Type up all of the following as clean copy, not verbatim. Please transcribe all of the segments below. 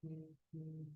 Mm,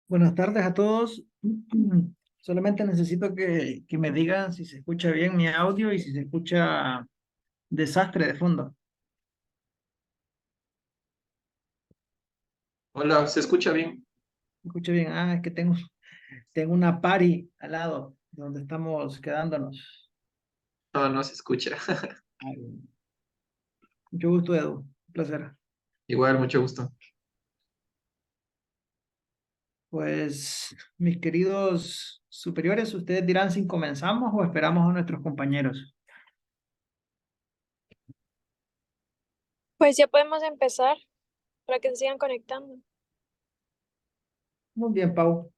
Buenas tardes a todos. Solamente necesito que me digan si se escucha bien mi audio y si se escucha desastre de fondo. Hola, ¿se escucha bien? ¿Se escucha bien? Ah, es que tengo una party al lado donde estamos quedándonos. No, no se escucha. Ay, mucho gusto, Edu. Un placer. Igual, mucho gusto. Pues, mis queridos superiores, ustedes dirán si comenzamos o esperamos a nuestros compañeros. Pues ya podemos empezar para que se sigan conectando. Muy bien, Pau.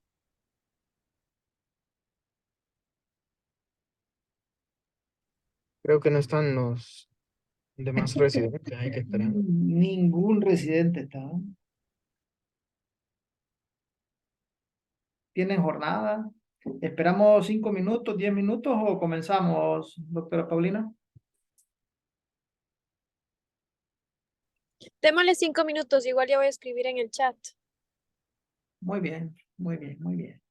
Creo que no están los demás residentes, hay que esperar. Ningún residente está. ¿Tienen jornada? ¿Esperamos 5 minutos, 10 minutos o comenzamos, doctora Paulina? Démosle 5 minutos, igual ya voy a escribir en el chat. Muy bien, muy bien, muy bien.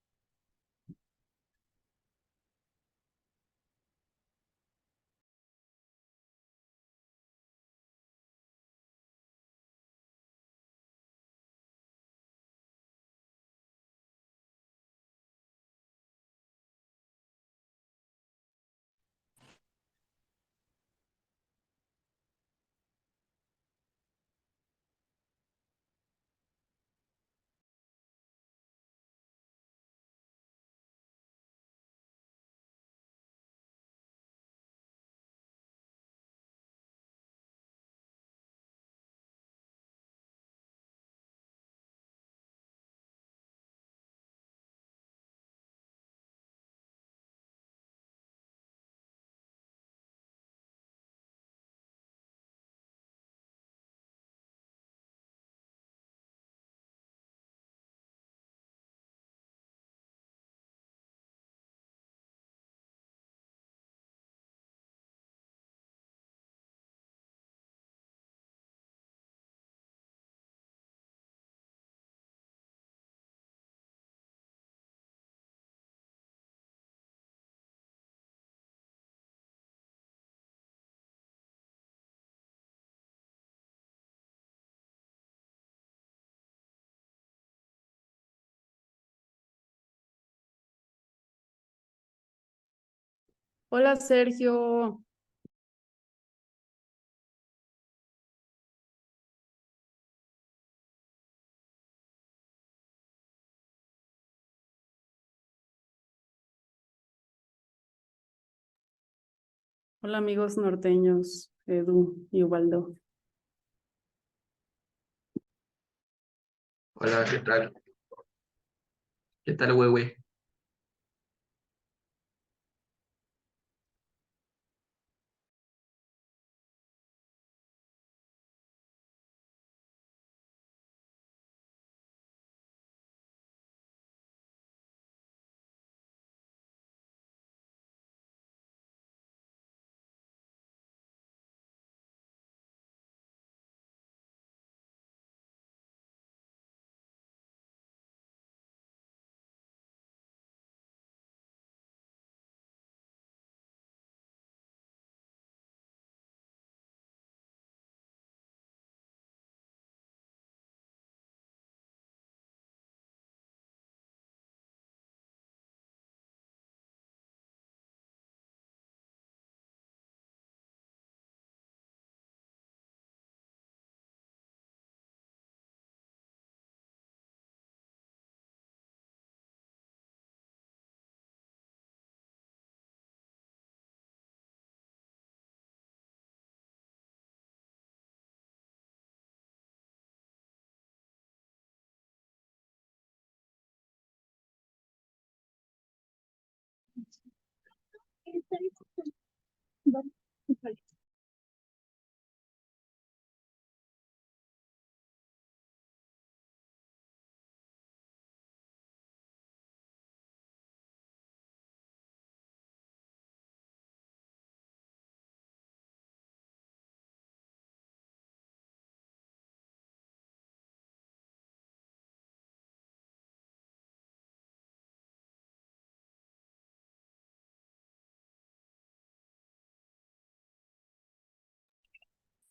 Hola Sergio, hola amigos norteños, Edu y Ubaldo. Hola, ¿qué tal? ¿Qué tal, güey?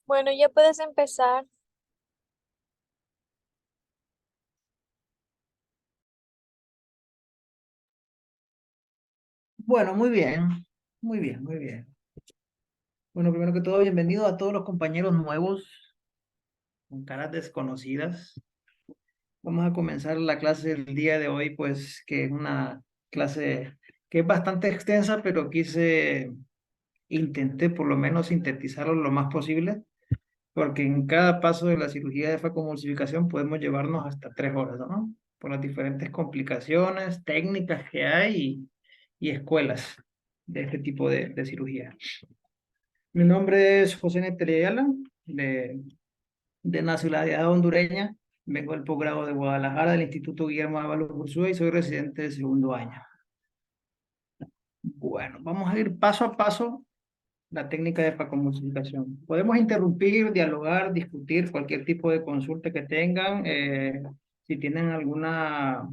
Bueno, ya puedes empezar. Bueno, muy bien, muy bien, muy bien. Bueno, primero que todo, bienvenido a todos los compañeros nuevos con caras desconocidas. Vamos a comenzar la clase del día de hoy, pues que es una clase que es bastante extensa, pero intenté por lo menos sintetizarlo lo más posible, porque en cada paso de la cirugía de facomulsificación podemos llevarnos hasta 3 horas, ¿no? Por las diferentes complicaciones, técnicas que hay y escuelas de este tipo de cirugía. Mi nombre es José Netel Ayala, de nacionalidad hondureña. Vengo del posgrado de Guadalajara, del Instituto Guillermo Ábalos Ursúa y soy residente de segundo año. Bueno, vamos a ir paso a paso la técnica de facomulsificación. Podemos interrumpir, dialogar, discutir cualquier tipo de consulta que tengan. Si tienen alguna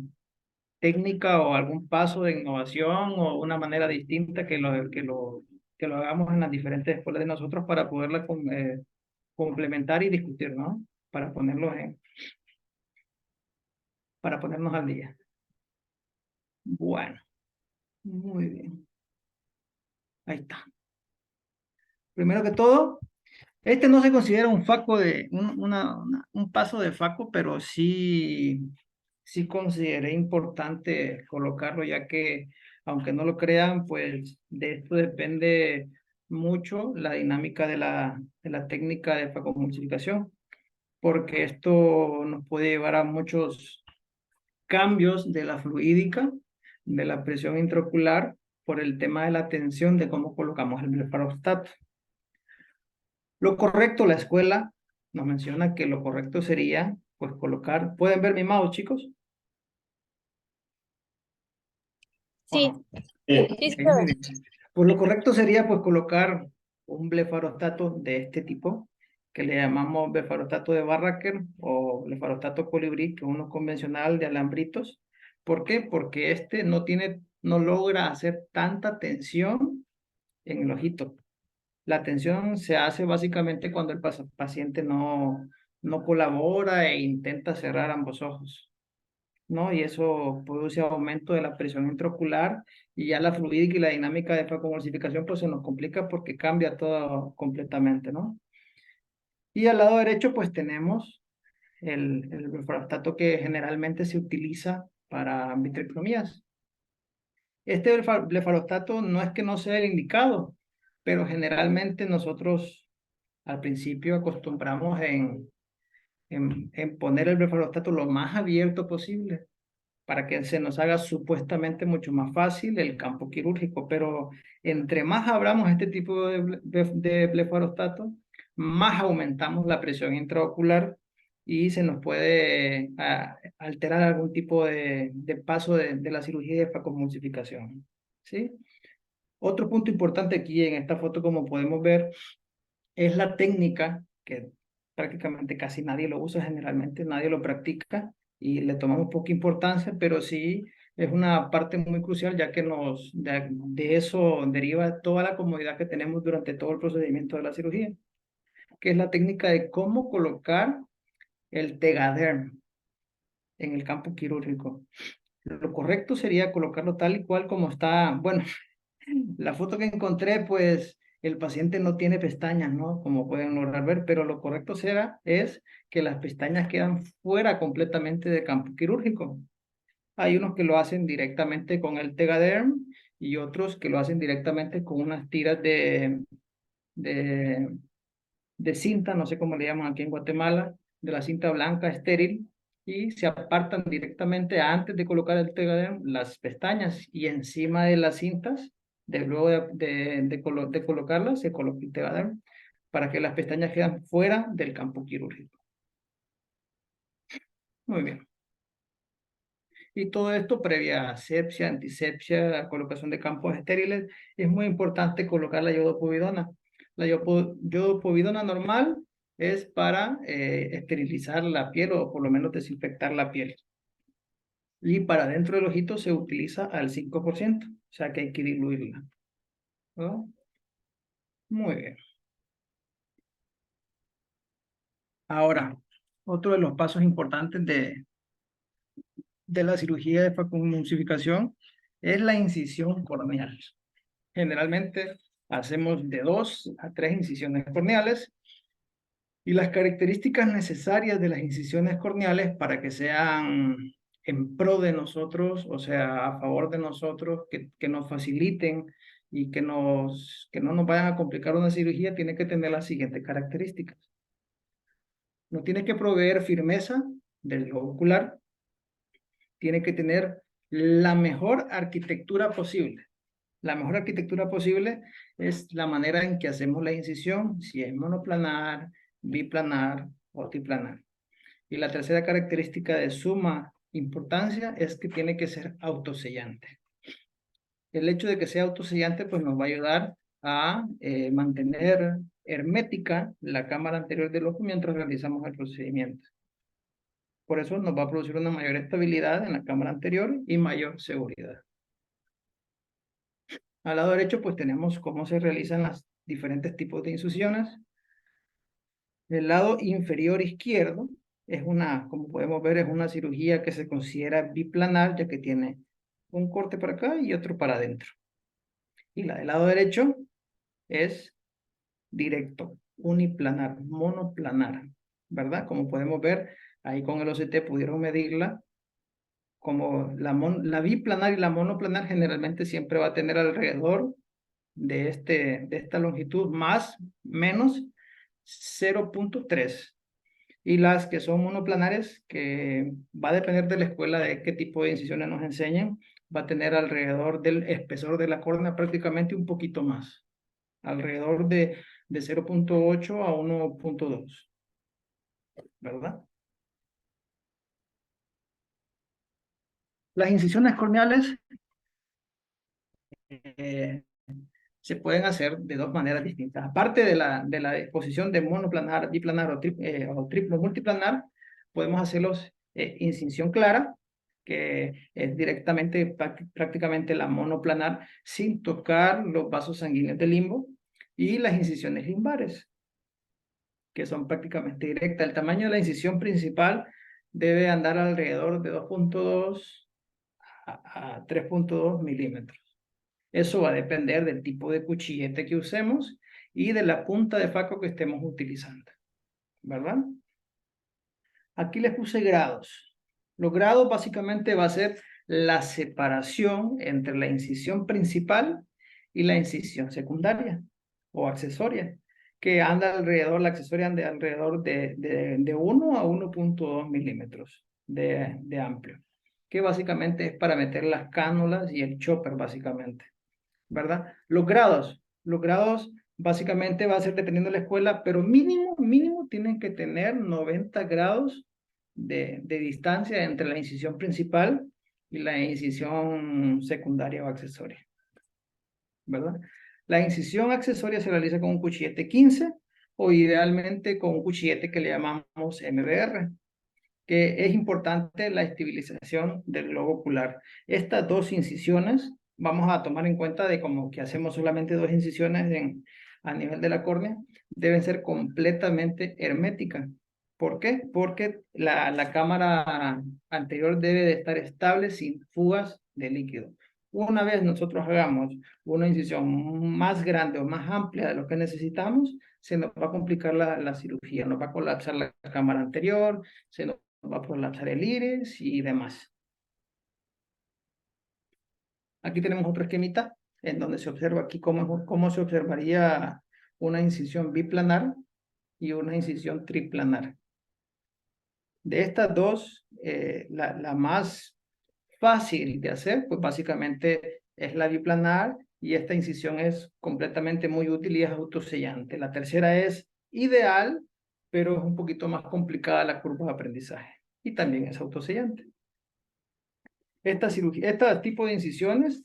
técnica o algún paso de innovación o una manera distinta que lo hagamos en las diferentes escuelas de nosotros para poderla complementar y discutir, ¿no? Para para ponernos al día. Bueno, muy bien. Ahí está. Primero que todo, este no se considera un faco un paso de faco, pero sí consideré importante colocarlo, ya que, aunque no lo crean, pues de esto depende mucho la dinámica de la técnica de facomulsificación, porque esto nos puede llevar a muchos cambios de la fluídica, de la presión intraocular, por el tema de la tensión de cómo colocamos el blefarostato. Lo correcto, la escuela nos menciona que lo correcto sería, pues, colocar, ¿pueden ver mi mouse, chicos? ¿O Sí, no? sí se Ok, muy ve. bien. Pues lo correcto sería, pues, colocar un blefarostato de este tipo, que le llamamos blefarostato de Barracker o blefarostato colibrí, que es uno convencional de alambritos. ¿Por qué? Porque este no logra hacer tanta tensión en el ojito. La tensión se hace básicamente cuando el paciente no colabora e intenta cerrar ambos ojos, ¿no? Y eso produce aumento de la presión intraocular y ya la fluídica y la dinámica de facomulsificación pues se nos complica porque cambia todo completamente, ¿no? Y al lado derecho pues tenemos el blefarostato que generalmente se utiliza para vitrectomías. Este blefarostato no es que no sea el indicado, pero generalmente nosotros al principio acostumbramos en poner el blefarostato lo más abierto posible para que se nos haga supuestamente mucho más fácil el campo quirúrgico, pero entre más abramos este tipo de blefarostato, más aumentamos la presión intraocular y se nos puede alterar algún tipo de paso de la cirugía de facomulsificación, ¿sí? Otro punto importante aquí en esta foto, como podemos ver, es la técnica que prácticamente casi nadie lo usa, generalmente nadie lo practica y le tomamos poca importancia, pero sí es una parte muy crucial ya que de eso deriva toda la comodidad que tenemos durante todo el procedimiento de la cirugía, que es la técnica de cómo colocar el Tegaderm en el campo quirúrgico. Lo correcto sería colocarlo tal y cual como está, bueno, la foto que encontré, pues el paciente no tiene pestañas, ¿no? Como pueden lograr ver, pero lo correcto es que las pestañas quedan fuera completamente del campo quirúrgico. Hay unos que lo hacen directamente con el Tegaderm y otros que lo hacen directamente con unas tiras de, de cinta, no sé cómo le llaman aquí en Guatemala, de la cinta blanca estéril, y se apartan directamente antes de colocar el Tegaderm las pestañas y encima de las cintas, luego de colocarlas, se coloca el Tegaderm para que las pestañas queden fuera del campo quirúrgico. Muy bien. Y todo esto previa asepsia, antisepsia, colocación de campos estériles, es muy importante colocar la iodopovidona. La iodopovidona normal es para esterilizar la piel o por lo menos desinfectar la piel. Y para dentro del ojito se utiliza al 5%, o sea que hay que diluirla, ¿no? Muy bien. Ahora, otro de los pasos importantes de la cirugía de facomulsificación es la incisión corneal. Generalmente hacemos de 2 a 3 incisiones corneales y las características necesarias de las incisiones corneales para que sean en pro de nosotros, o sea, a favor de nosotros, que nos faciliten y que no nos vayan a complicar una cirugía, tiene que tener las siguientes características. No tiene que proveer firmeza del globo ocular, tiene que tener la mejor arquitectura posible. La mejor arquitectura posible es la manera en que hacemos la incisión, si es monoplanar, biplanar o triplanar. Y la tercera característica de suma importancia es que tiene que ser autosellante. El hecho de que sea autosellante pues nos va a ayudar a mantener hermética la cámara anterior del ojo mientras realizamos el procedimiento. Por eso nos va a producir una mayor estabilidad en la cámara anterior y mayor seguridad. Al lado derecho pues tenemos cómo se realizan los diferentes tipos de incisiones. El lado inferior izquierdo es como podemos ver, es una cirugía que se considera biplanar, ya que tiene un corte para acá y otro para adentro. Y la del lado derecho es directo, uniplanar, monoplanar, ¿verdad? Como podemos ver, ahí con el OCT pudieron medirla. Como la biplanar y la monoplanar generalmente siempre va a tener alrededor de esta longitud más menos 0.3. Y las que son monoplanares, que va a depender de la escuela de qué tipo de incisiones nos enseñen, va a tener alrededor del espesor de la córnea prácticamente un poquito más, alrededor de 0.8 a 1.2, ¿verdad? Las incisiones corneales se pueden hacer de dos maneras distintas. Aparte de la disposición de monoplanar, biplanar o triplo multiplanar, podemos hacerlos incisión clara, que es directamente, prácticamente la monoplanar, sin tocar los vasos sanguíneos del limbo, y las incisiones limbares, que son prácticamente directas. El tamaño de la incisión principal debe andar alrededor de 2.2 a 3.2 milímetros. Eso va a depender del tipo de cuchillete que usemos y de la punta de faco que estemos utilizando, ¿verdad? Aquí les puse grados. Los grados básicamente va a ser la separación entre la incisión principal y la incisión secundaria o accesoria, que anda alrededor, la accesoria anda alrededor de 1 a 1.2 milímetros de amplio, que básicamente es para meter las cánulas y el chopper básicamente, ¿verdad? Los grados básicamente va a ser dependiendo de la escuela, pero mínimo tienen que tener 90 grados de distancia entre la incisión principal y la incisión secundaria o accesoria, ¿verdad? La incisión accesoria se realiza con un cuchillete 15 o idealmente con un cuchillete que le llamamos MBR, que es importante la estabilización del globo ocular. Estas dos incisiones vamos a tomar en cuenta de como que hacemos solamente 2 incisiones a nivel de la córnea, deben ser completamente herméticas. ¿Por qué? Porque la cámara anterior debe de estar estable sin fugas de líquido. Una vez nosotros hagamos una incisión más grande o más amplia de lo que necesitamos, se nos va a complicar la cirugía, nos va a colapsar la cámara anterior, se nos va a colapsar el iris y demás. Aquí tenemos otro esquemita en donde se observa aquí cómo se observaría una incisión biplanar y una incisión triplanar. De estas dos, la más fácil de hacer, pues básicamente es la biplanar, y esta incisión es completamente muy útil y es autosellante. La tercera es ideal, pero es un poquito más complicada la curva de aprendizaje y también es autosellante. Este tipo de incisiones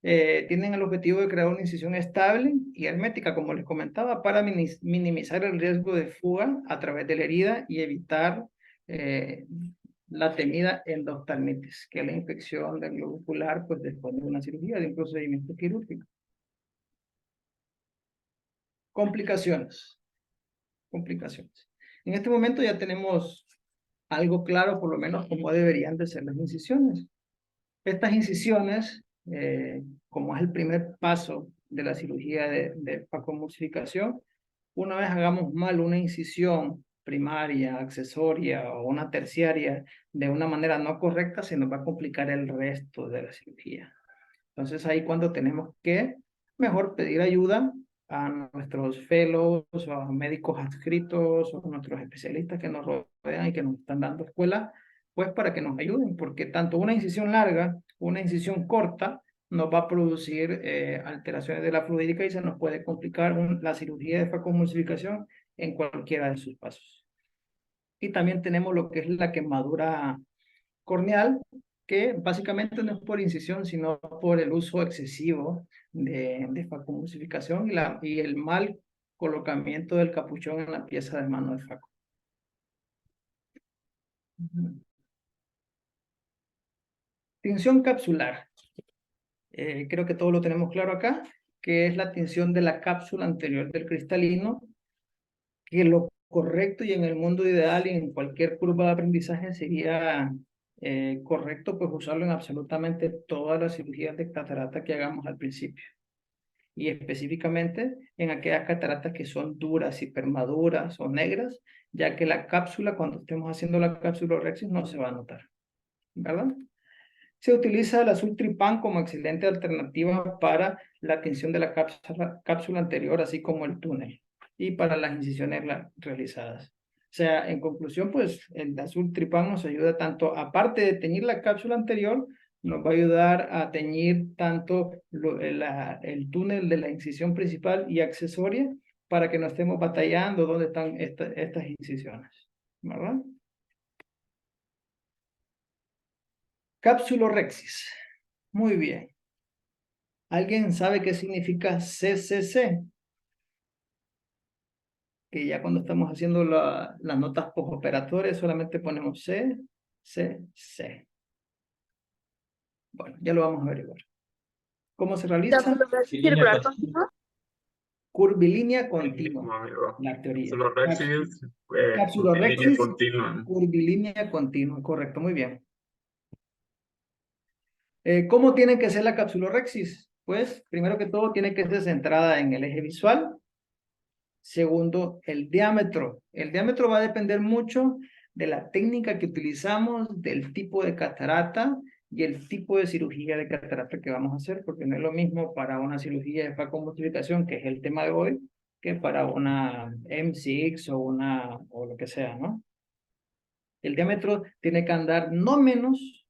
tienen el objetivo de crear una incisión estable y hermética, como les comentaba, para minimizar el riesgo de fuga a través de la herida y evitar la temida endoftalmitis, que es la infección del globo ocular pues, después de una cirugía, de un procedimiento quirúrgico. Complicaciones. En este momento ya tenemos algo claro, por lo menos, cómo deberían de ser las incisiones. Estas incisiones, como es el primer paso de la cirugía de facomulsificación, una vez hagamos mal una incisión primaria, accesoria o una terciaria de una manera no correcta, se nos va a complicar el resto de la cirugía. Entonces ahí cuando tenemos que mejor pedir ayuda a nuestros fellows o a médicos adscritos o a nuestros especialistas que nos rodean y que nos están dando escuela, pues para que nos ayuden, porque tanto una incisión larga, una incisión corta, nos va a producir alteraciones de la fluídica y se nos puede complicar la cirugía de facomulsificación en cualquiera de sus pasos. Y también tenemos lo que es la quemadura corneal, que básicamente no es por incisión, sino por el uso excesivo de facomulsificación y el mal colocamiento del capuchón en la pieza de mano de faco. Tinción capsular. Creo que todo lo tenemos claro acá, que es la tinción de la cápsula anterior del cristalino, que lo correcto y en el mundo ideal y en cualquier curva de aprendizaje sería correcto pues usarlo en absolutamente todas las cirugías de catarata que hagamos al principio. Y específicamente en aquellas cataratas que son duras, hipermaduras o negras, ya que la cápsula, cuando estemos haciendo la capsulorhexis, no se va a notar, ¿verdad? Se utiliza el azul tripán como excelente alternativa para la tinción de la cápsula anterior, así como el túnel, y para las incisiones realizadas. O sea, en conclusión, pues el azul tripán nos ayuda tanto, aparte de teñir la cápsula anterior, nos va a ayudar a teñir tanto el túnel de la incisión principal y accesoria para que no estemos batallando dónde están estas incisiones, ¿verdad? Capsulorhexis. Muy bien. ¿Alguien sabe qué significa CCC? Que ya cuando estamos haciendo las notas postoperatorias solamente ponemos C, C, C. Bueno, ya lo vamos a averiguar. ¿Cómo se realiza? Capsulorhexis circular continua. Curvilínea continua. amigo. La teoría. Capsulorhexis, Capsulorhexis, línea continua. curvilínea continua. Correcto, muy bien. ¿Cómo tiene que ser la capsulorhexis? Pues, primero que todo, tiene que ser centrada en el eje visual. Segundo, el diámetro. El diámetro va a depender mucho de la técnica que utilizamos, del tipo de catarata y el tipo de cirugía de catarata que vamos a hacer, porque no es lo mismo para una cirugía de facomulsificación, que es el tema de hoy, que para una M6 o lo que sea, ¿no? El diámetro tiene que andar no menos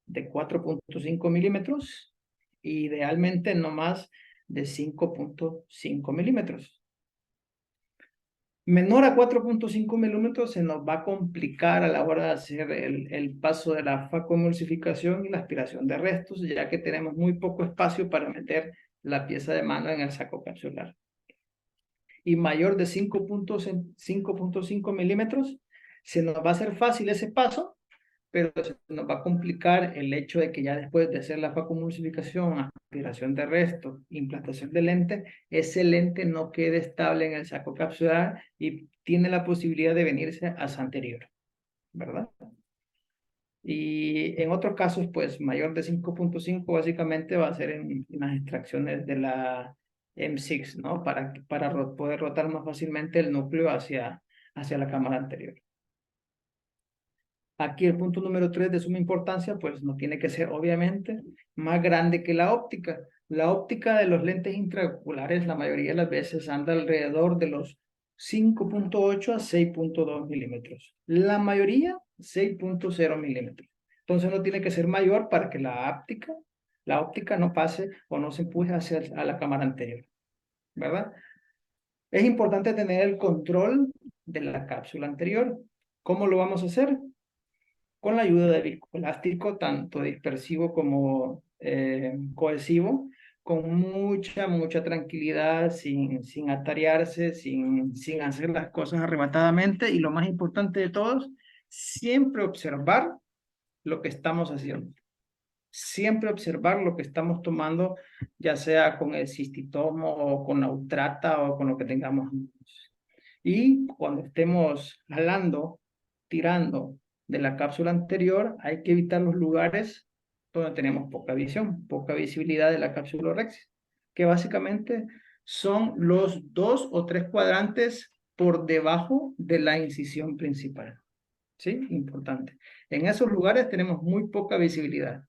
de 4.5 milímetros, idealmente no más de 5.5 milímetros. Menor a 4.5 milímetros se nos va a complicar a la hora de hacer el paso de la facomulsificación y la aspiración de restos, ya que tenemos muy poco espacio para meter la pieza de mano en el saco capsular. Y mayor de 5.5 milímetros, se nos va a hacer fácil ese paso, pero se nos va a complicar el hecho de que ya después de hacer la facomulsificación, aspiración de resto, implantación de lente, ese lente no quede estable en el saco capsular y tiene la posibilidad de venirse hacia anterior, ¿verdad? Y en otros casos, pues mayor de 5.5 básicamente va a ser en las extracciones de la M6, ¿no? Para poder rotar más fácilmente el núcleo hacia la cámara anterior. Aquí el punto número 3 de suma importancia, pues no tiene que ser obviamente más grande que la óptica. La óptica de los lentes intraoculares la mayoría de las veces anda alrededor de los 5.8 a 6.2 milímetros. La mayoría 6.0 milímetros. Entonces no tiene que ser mayor para que la óptica no pase o no se empuje hacia la cámara anterior, ¿verdad? Es importante tener el control de la cápsula anterior. ¿Cómo lo vamos a hacer? Con la ayuda de viscoelástico, tanto dispersivo como cohesivo, con mucha tranquilidad, sin atarearse, sin hacer las cosas arrebatadamente, y lo más importante de todos, siempre observar lo que estamos haciendo. Siempre observar lo que estamos tomando, ya sea con el cistitomo o con la utrata o con lo que tengamos. Y cuando estemos jalando, tirando de la cápsula anterior, hay que evitar los lugares donde tenemos poca visión, poca visibilidad de la cápsula rexis, que básicamente son los 2 o 3 cuadrantes por debajo de la incisión principal. ¿Sí? Importante. En esos lugares tenemos muy poca visibilidad.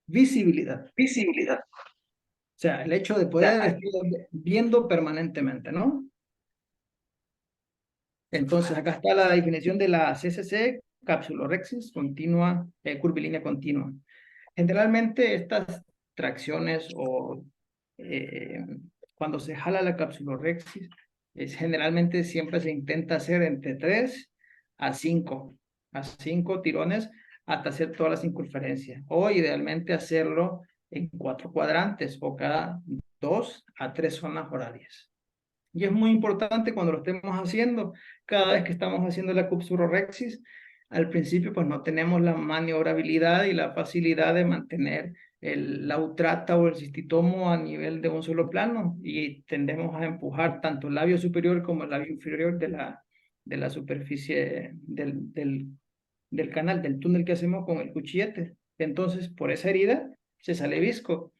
Visibilidad. O sea, el hecho de poder estar viendo permanentemente, ¿no? Entonces, acá está la definición de la CCC, capsulorhexis continua, curvilínea continua. Generalmente estas tracciones o cuando se jala la capsulorhexis, generalmente siempre se intenta hacer entre 3 a 5 tirones hasta hacer toda la circunferencia. O idealmente hacerlo en 4 cuadrantes o cada 2 a 3 zonas horarias. Y es muy importante cuando lo estemos haciendo, cada vez que estamos haciendo la capsulorhexis, al principio pues no tenemos la maniobrabilidad y la facilidad de mantener la utrata o el cistitomo a nivel de un solo plano y tendemos a empujar tanto el labio superior como el labio inferior de la superficie del canal, del túnel que hacemos con el cuchillete. Entonces, por esa herida se sale visco.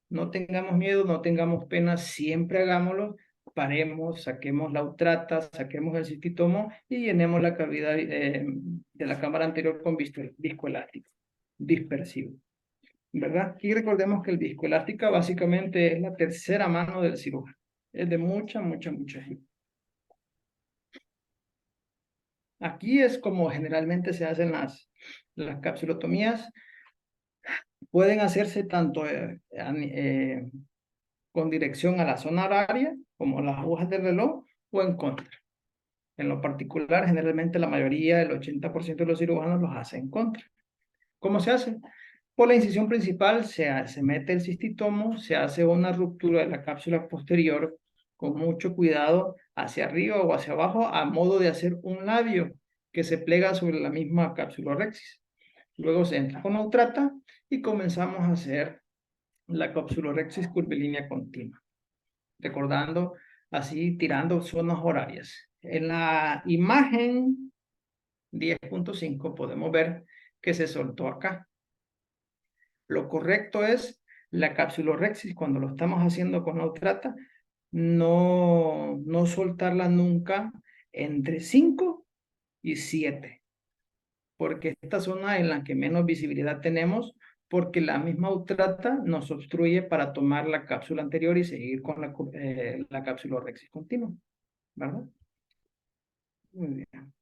No tengamos miedo, no tengamos pena, siempre hagámoslo. Paremos, saquemos la utrata, saquemos el cistitomo y llenemos la cavidad de la cámara anterior con viscoelástico dispersivo, ¿verdad? Y recordemos que el viscoelástica básicamente es la tercera mano del cirujano. Es de mucha ayuda. Aquí es como generalmente se hacen las capsulotomías. Pueden hacerse tanto con dirección a la zona horaria, como las agujas del reloj, o en contra. En lo particular, generalmente la mayoría, el 80% de los cirujanos los hace en contra. ¿Cómo se hace? Por la incisión principal se mete el cistitomo, se hace una ruptura de la cápsula posterior con mucho cuidado hacia arriba o hacia abajo a modo de hacer un labio que se plega sobre la misma capsulorhexis. Luego se entra con la utrata y comenzamos a hacer la capsulorhexis curvilínea continua. Recordando, así tirando zonas horarias. En la imagen 10.5 podemos ver que se soltó acá. Lo correcto es la capsulorhexis cuando lo estamos haciendo con la utrata, no soltarla nunca entre 5 y 7, porque esta zona en la que menos visibilidad tenemos, porque la misma utrata nos obstruye para tomar la cápsula anterior y seguir con la capsulorhexis continua, ¿verdad? Muy bien.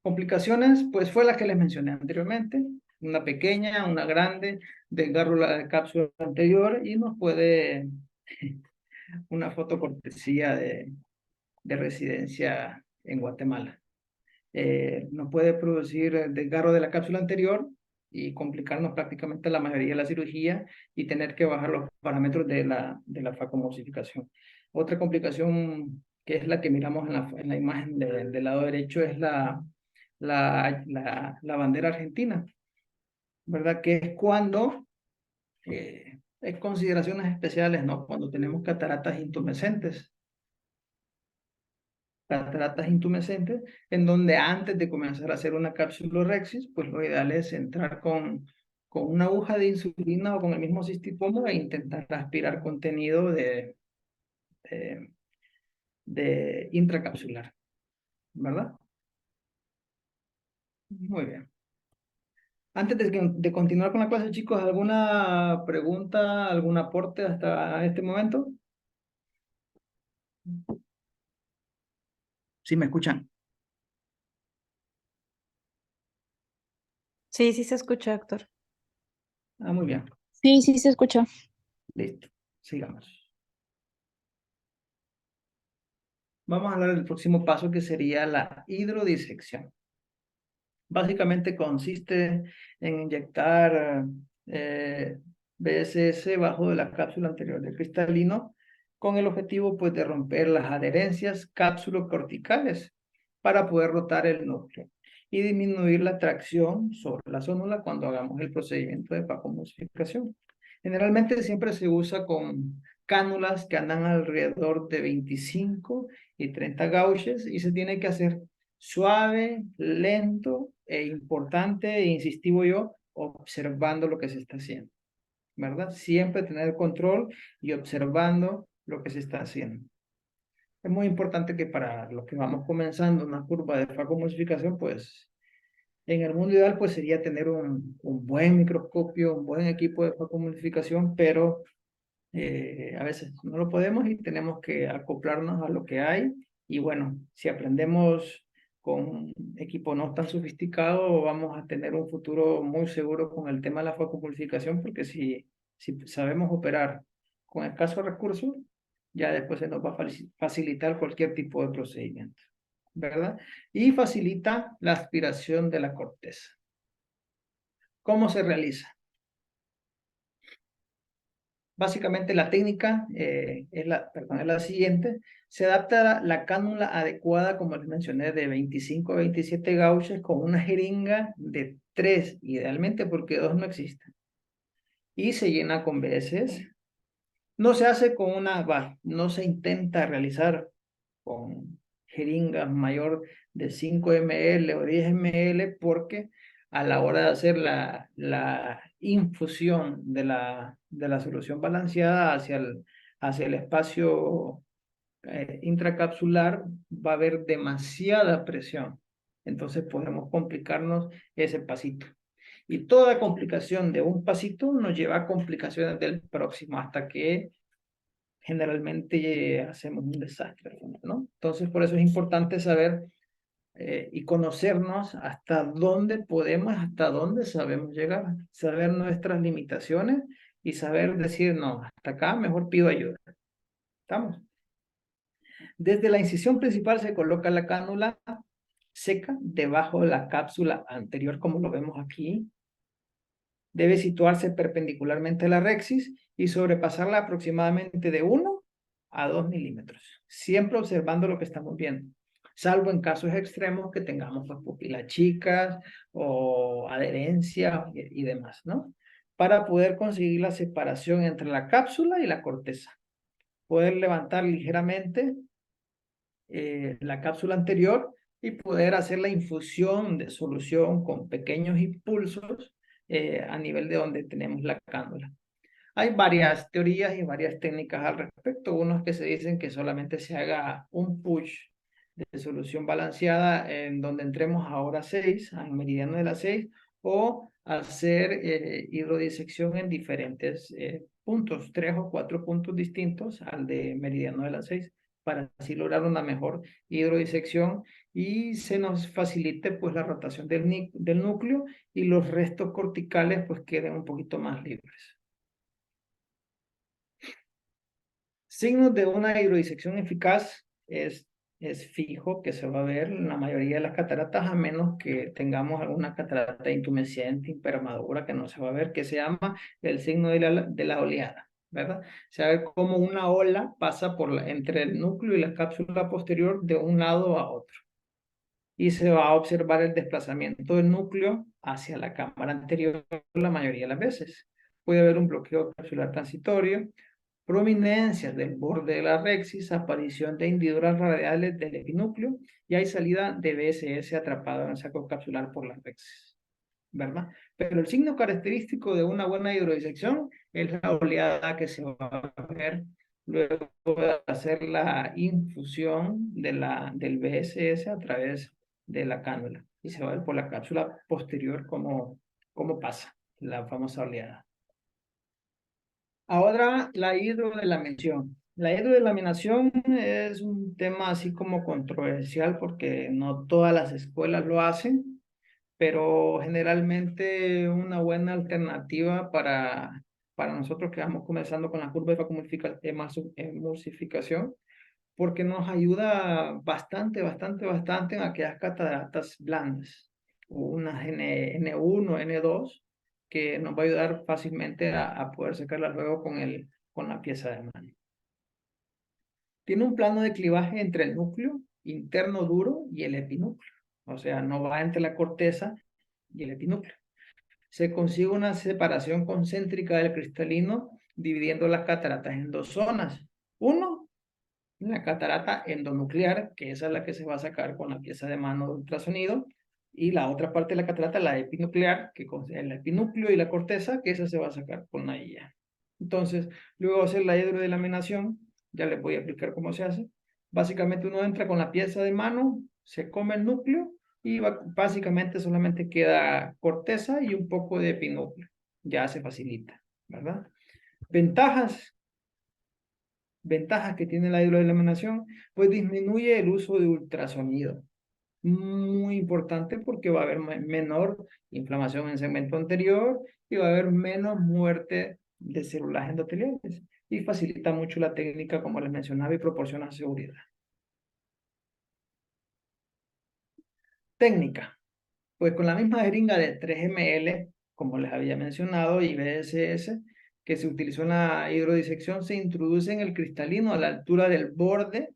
Complicaciones, pues fue la que les mencioné anteriormente, una pequeña, una grande, desgarro la cápsula anterior y nos puede una foto cortesía de residencia en Guatemala. Nos puede producir desgarro de la cápsula anterior y complicarnos prácticamente la mayoría de la cirugía y tener que bajar los parámetros de la facomosificación. Otra complicación que es la que miramos en la imagen del lado derecho es la bandera argentina, ¿verdad? Que es cuando hay consideraciones especiales, ¿no? Cuando tenemos cataratas intumescentes. Cataratas intumescentes, en donde antes de comenzar a hacer una capsulorhexis, pues lo ideal es entrar con una aguja de insulina o con el mismo cistitomo e intentar aspirar contenido de intracapsular, ¿verdad? Muy bien. Antes de continuar con la clase, chicos, ¿alguna pregunta, algún aporte hasta este momento? ¿Sí me escuchan? Sí, sí se escucha, Héctor. Ah, muy bien. Sí, sí se escucha. Listo. Sigamos. Vamos a hablar del próximo paso que sería la hidrodisección. Básicamente consiste en inyectar BSS bajo de la cápsula anterior del cristalino con el objetivo pues de romper las adherencias cápsulo-corticales para poder rotar el núcleo y disminuir la tracción sobre la zónula cuando hagamos el procedimiento de facomosificación. Generalmente siempre se usa con cánulas que andan alrededor de 25 y 30 gauges y se tiene que hacer suave, lento e importante e insistivo yo, observando lo que se está haciendo, ¿verdad? Siempre tener control y observando lo que se está haciendo. Es muy importante que para los que vamos comenzando una curva de facomulsificación, pues en el mundo ideal pues sería tener un buen microscopio, un buen equipo de facomulsificación, pero a veces no lo podemos y tenemos que acoplarnos a lo que hay. Y bueno, si aprendemos con un equipo no tan sofisticado, vamos a tener un futuro muy seguro con el tema de la facomulsificación, porque si sabemos operar con escasos recursos, ya después se nos va a facilitar cualquier tipo de procedimiento, ¿verdad? Y facilita la aspiración de la corteza. ¿Cómo se realiza? Básicamente la técnica es la siguiente. Se adapta la cánula adecuada, como les mencioné, de 25 a 27 gauges con una jeringa de 3, idealmente porque 2 no existen. Y se llena con veces. No se hace con no se intenta realizar con jeringas mayor de 5 ml o 10 ml porque a la hora de hacer la infusión de la solución balanceada hacia el espacio intracapsular va a haber demasiada presión. Entonces podemos complicarnos ese pasito. Y toda complicación de un pasito nos lleva a complicaciones del próximo hasta que generalmente hacemos un desastre, ¿no? Entonces por eso es importante saber y conocernos hasta dónde podemos, hasta dónde sabemos llegar, saber nuestras limitaciones y saber decir, no, hasta acá mejor pido ayuda. ¿Estamos? Desde la incisión principal se coloca la cánula seca debajo de la cápsula anterior, como lo vemos aquí. Debe situarse perpendicularmente a la rexis y sobrepasarla aproximadamente de 1 a 2 milímetros, siempre observando lo que estamos viendo, salvo en casos extremos que tengamos las pupilas chicas o adherencia y demás, ¿no? Para poder conseguir la separación entre la cápsula y la corteza. Poder levantar ligeramente la cápsula anterior y poder hacer la infusión de solución con pequeños impulsos a nivel de donde tenemos la cánula. Hay varias teorías y varias técnicas al respecto. Unos que se dicen que solamente se haga un push de solución balanceada en donde entremos a hora 6, al meridiano de las 6, o hacer hidrodisección en diferentes puntos, 3 o 4 puntos distintos al de meridiano de las 6, para así lograr una mejor hidrodisección y se nos facilite pues la rotación del núcleo y los restos corticales pues queden un poquito más libres. Signos de una hidrodisección eficaz es fijo que se va a ver en la mayoría de las cataratas, a menos que tengamos alguna catarata intumescente, impermadura, que no se va a ver, que se llama el signo de la oleada, ¿verdad? Se va a ver como una ola pasa entre el núcleo y la cápsula posterior de un lado a otro. Y se va a observar el desplazamiento del núcleo hacia la cámara anterior la mayoría de las veces. Puede haber un bloqueo capsular transitorio, prominencias del borde de la rexis, aparición de hendiduras radiales del epinúcleo y hay salida de BSS atrapado en el saco capsular por la rexis, ¿verdad? Pero el signo característico de una buena hidrodisección es la oleada que se va a ver luego de hacer la infusión del BSS a través de la cánula y se va a ver por la cápsula posterior cómo pasa la famosa oleada. Ahora, la hidrodelaminación. La hidrodelaminación es un tema así como controversial porque no todas las escuelas lo hacen, pero generalmente una buena alternativa para nosotros que vamos comenzando con la curva de emulsificación, porque nos ayuda bastante en aquellas cataratas blandas, o unas N1, N2, que nos va a ayudar fácilmente a poder sacarla luego con la pieza de mano. Tiene un plano de clivaje entre el núcleo interno duro y el epinúcleo, o sea, no va entre la corteza y el epinúcleo. Se consigue una separación concéntrica del cristalino dividiendo las cataratas en dos zonas. Uno, la catarata endonuclear, que esa es la que se va a sacar con la pieza de mano de ultrasonido, y la otra parte de la catarata, la epinuclear, que con el epinúcleo y la corteza, que esa se va a sacar con la IA. Entonces, luego de hacer la hidrodelaminación, ya les voy a explicar cómo se hace. Básicamente uno entra con la pieza de mano, se come el núcleo y básicamente solamente queda corteza y un poco de epinúcleo. Ya se facilita, ¿verdad? Ventajas que tiene la hidrodelaminación, pues disminuye el uso de ultrasonido. Muy importante porque va a haber menor inflamación en el segmento anterior y va a haber menos muerte de células endoteliales y facilita mucho la técnica, como les mencionaba, y proporciona seguridad. Técnica. Pues con la misma jeringa de 3 ml, como les había mencionado, y BSS, que se utilizó en la hidrodisección, se introduce en el cristalino a la altura del borde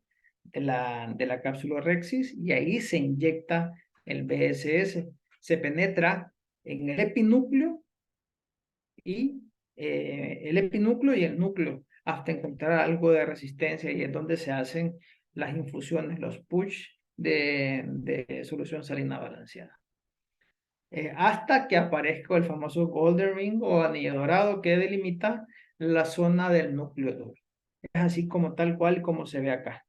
de la cápsula Rexis y ahí se inyecta el BSS. Se penetra en el epinúcleo y el núcleo hasta encontrar algo de resistencia y es donde se hacen las infusiones, los push de solución salina balanceada. Hasta que aparezca el famoso golden ring o anillo dorado que delimita la zona del núcleo duro. Es así como tal cual como se ve acá.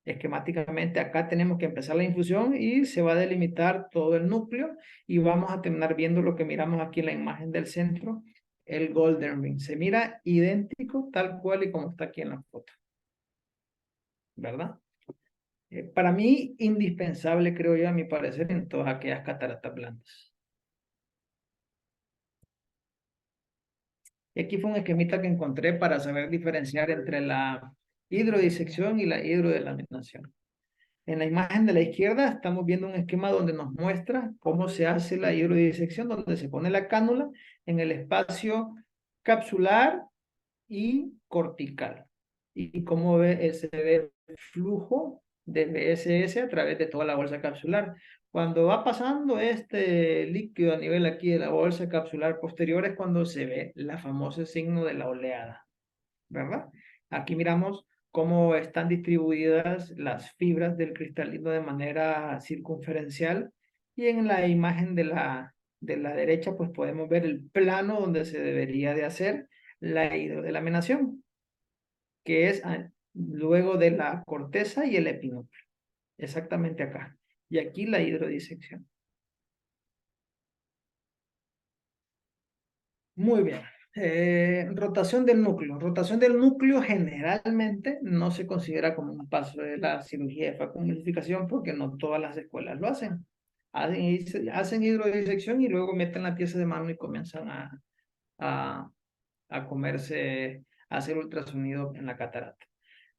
Esquemáticamente acá tenemos que empezar la infusión y se va a delimitar todo el núcleo y vamos a terminar viendo lo que miramos aquí en la imagen del centro, el golden ring. Se mira idéntico tal cual y como está aquí en la foto. ¿Verdad? Para mí, indispensable, creo yo, a mi parecer, en todas aquellas cataratas blandas. Y aquí fue un esquemita que encontré para saber diferenciar entre la hidrodisección y la hidrodelaminación. En la imagen de la izquierda estamos viendo un esquema donde nos muestra cómo se hace la hidrodisección, donde se pone la cánula en el espacio capsular y cortical. Y cómo se ve el flujo de BSS a través de toda la bolsa capsular. Cuando va pasando este líquido a nivel aquí de la bolsa capsular posterior es cuando se ve la famoso signo de la oleada, ¿verdad? Aquí miramos cómo están distribuidas las fibras del cristalino de manera circunferencial y en la imagen de la derecha pues podemos ver el plano donde se debería de hacer la hidrodelaminación, que es luego de la corteza y el epinúcleo, exactamente acá. Y aquí la hidrodisección. Muy bien. Rotación del núcleo. Rotación del núcleo generalmente no se considera como un paso de la cirugía de facomultificación porque no todas las escuelas lo hacen. Hacen hidrodisección y luego meten la pieza de mano y comienzan a comerse, a hacer ultrasonido en la catarata.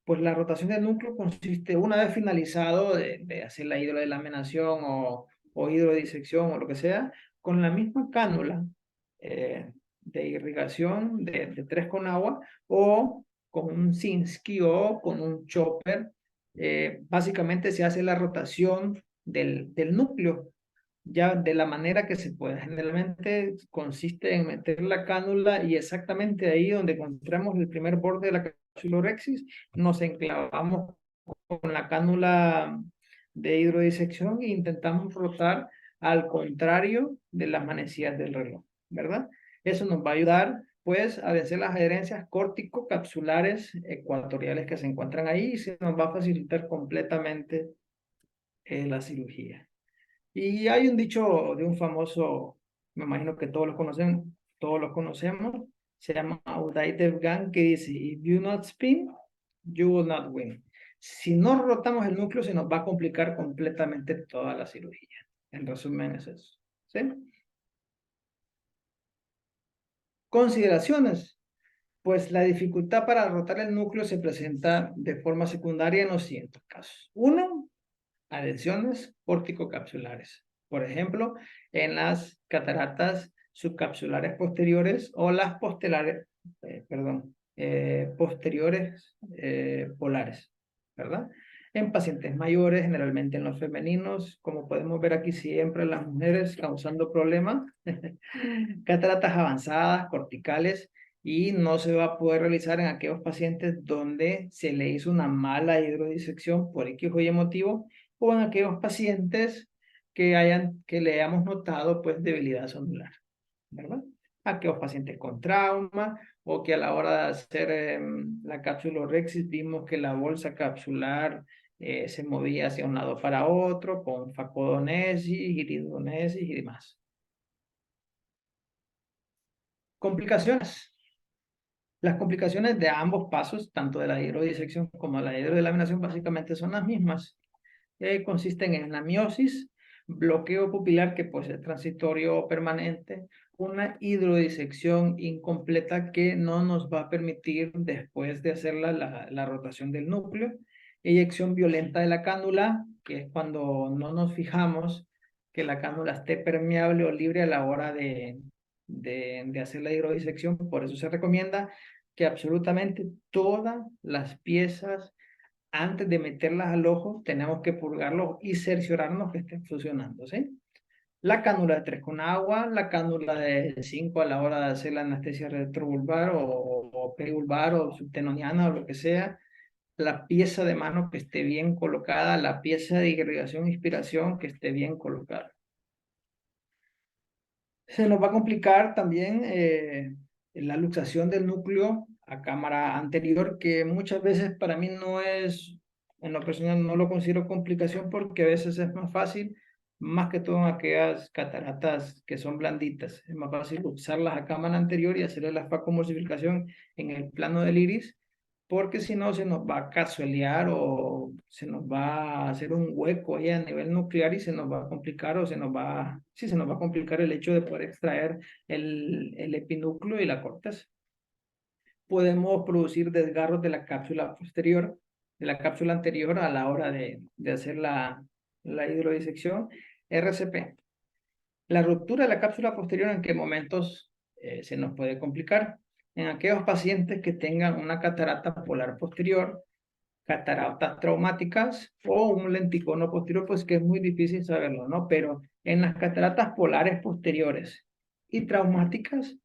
Pues la rotación del núcleo consiste, una vez finalizado de hacer la hidrodelaminación o hidrodisección o lo que sea, con la misma cánula de irrigación de 3 con agua o con un Sinskey o con un chopper, básicamente se hace la rotación del núcleo ya de la manera que se pueda. Generalmente consiste en meter la cánula y exactamente ahí donde encontramos el primer borde de la capsulorhexis, nos enclavamos con la cánula de hidrodisección e intentamos rotar al contrario de las manecillas del reloj, ¿verdad? Eso nos va a ayudar pues a vencer las adherencias córtico-capsulares ecuatoriales que se encuentran ahí y se nos va a facilitar completamente la cirugía. Y hay un dicho de un famoso, me imagino que todos lo conocemos, se llama Uday Devgan, que dice, if you not spin, you will not win. Si no rotamos el núcleo, se nos va a complicar completamente toda la cirugía. En resumen es eso. ¿Sí? Consideraciones. Pues la dificultad para rotar el núcleo se presenta de forma secundaria en los siguientes casos. Uno, adhesiones córtico-capsulares. Por ejemplo, en las cataratas subcapsulares posteriores o las posteriores polares, ¿verdad? En pacientes mayores, generalmente en los femeninos, como podemos ver aquí siempre, las mujeres causando problemas. Cataratas avanzadas, corticales, y no se va a poder realizar en aquellos pacientes donde se le hizo una mala hidrodisección por X o Y motivo, o en aquellos pacientes que le hayamos notado pues debilidad sonular, ¿verdad? Aquellos pacientes con trauma o que a la hora de hacer la capsulorhexis vimos que la bolsa capsular se movía hacia un lado para otro con facodonesis, iridonesis y demás. Complicaciones. Las complicaciones de ambos pasos, tanto de la hidrodisección como de la hidrodelaminación, básicamente son las mismas. Consisten en la miosis, bloqueo pupilar que puede ser transitorio o permanente, una hidrodisección incompleta que no nos va a permitir después de hacer la rotación del núcleo, eyección violenta de la cánula, que es cuando no nos fijamos que la cánula esté permeable o libre a la hora de hacer la hidrodisección. Por eso se recomienda que absolutamente todas las piezas, antes de meterlas al ojo, tenemos que purgarlos y cerciorarnos que estén funcionando, ¿sí? La cánula de 3 con agua, la cánula de 5 a la hora de hacer la anestesia retrovulvar o perivulvar o subtenoniana o lo que sea, la pieza de mano que esté bien colocada, la pieza de irrigación e inspiración que esté bien colocada. Se nos va a complicar también la luxación del núcleo a cámara anterior, que muchas veces para mí no es, en lo personal no lo considero complicación porque a veces es más fácil, más que todo en aquellas cataratas que son blanditas. Es más fácil luxarlas a cámara anterior y hacerle la facomulsificación en el plano del iris, porque si no se nos va a cazuelear o se nos va a hacer un hueco ahí a nivel nuclear y se nos va a complicar o sí, se nos va a complicar el hecho de poder extraer el epinúcleo y la corteza. Podemos producir desgarros de la cápsula posterior, de la cápsula anterior a la hora de hacer la hidrodisección. RCP. La ruptura de la cápsula posterior, ¿en qué momentos se nos puede complicar? En aquellos pacientes que tengan una catarata polar posterior, cataratas traumáticas o un lenticono posterior, pues que es muy difícil saberlo, ¿no? Pero en las cataratas polares posteriores y traumáticas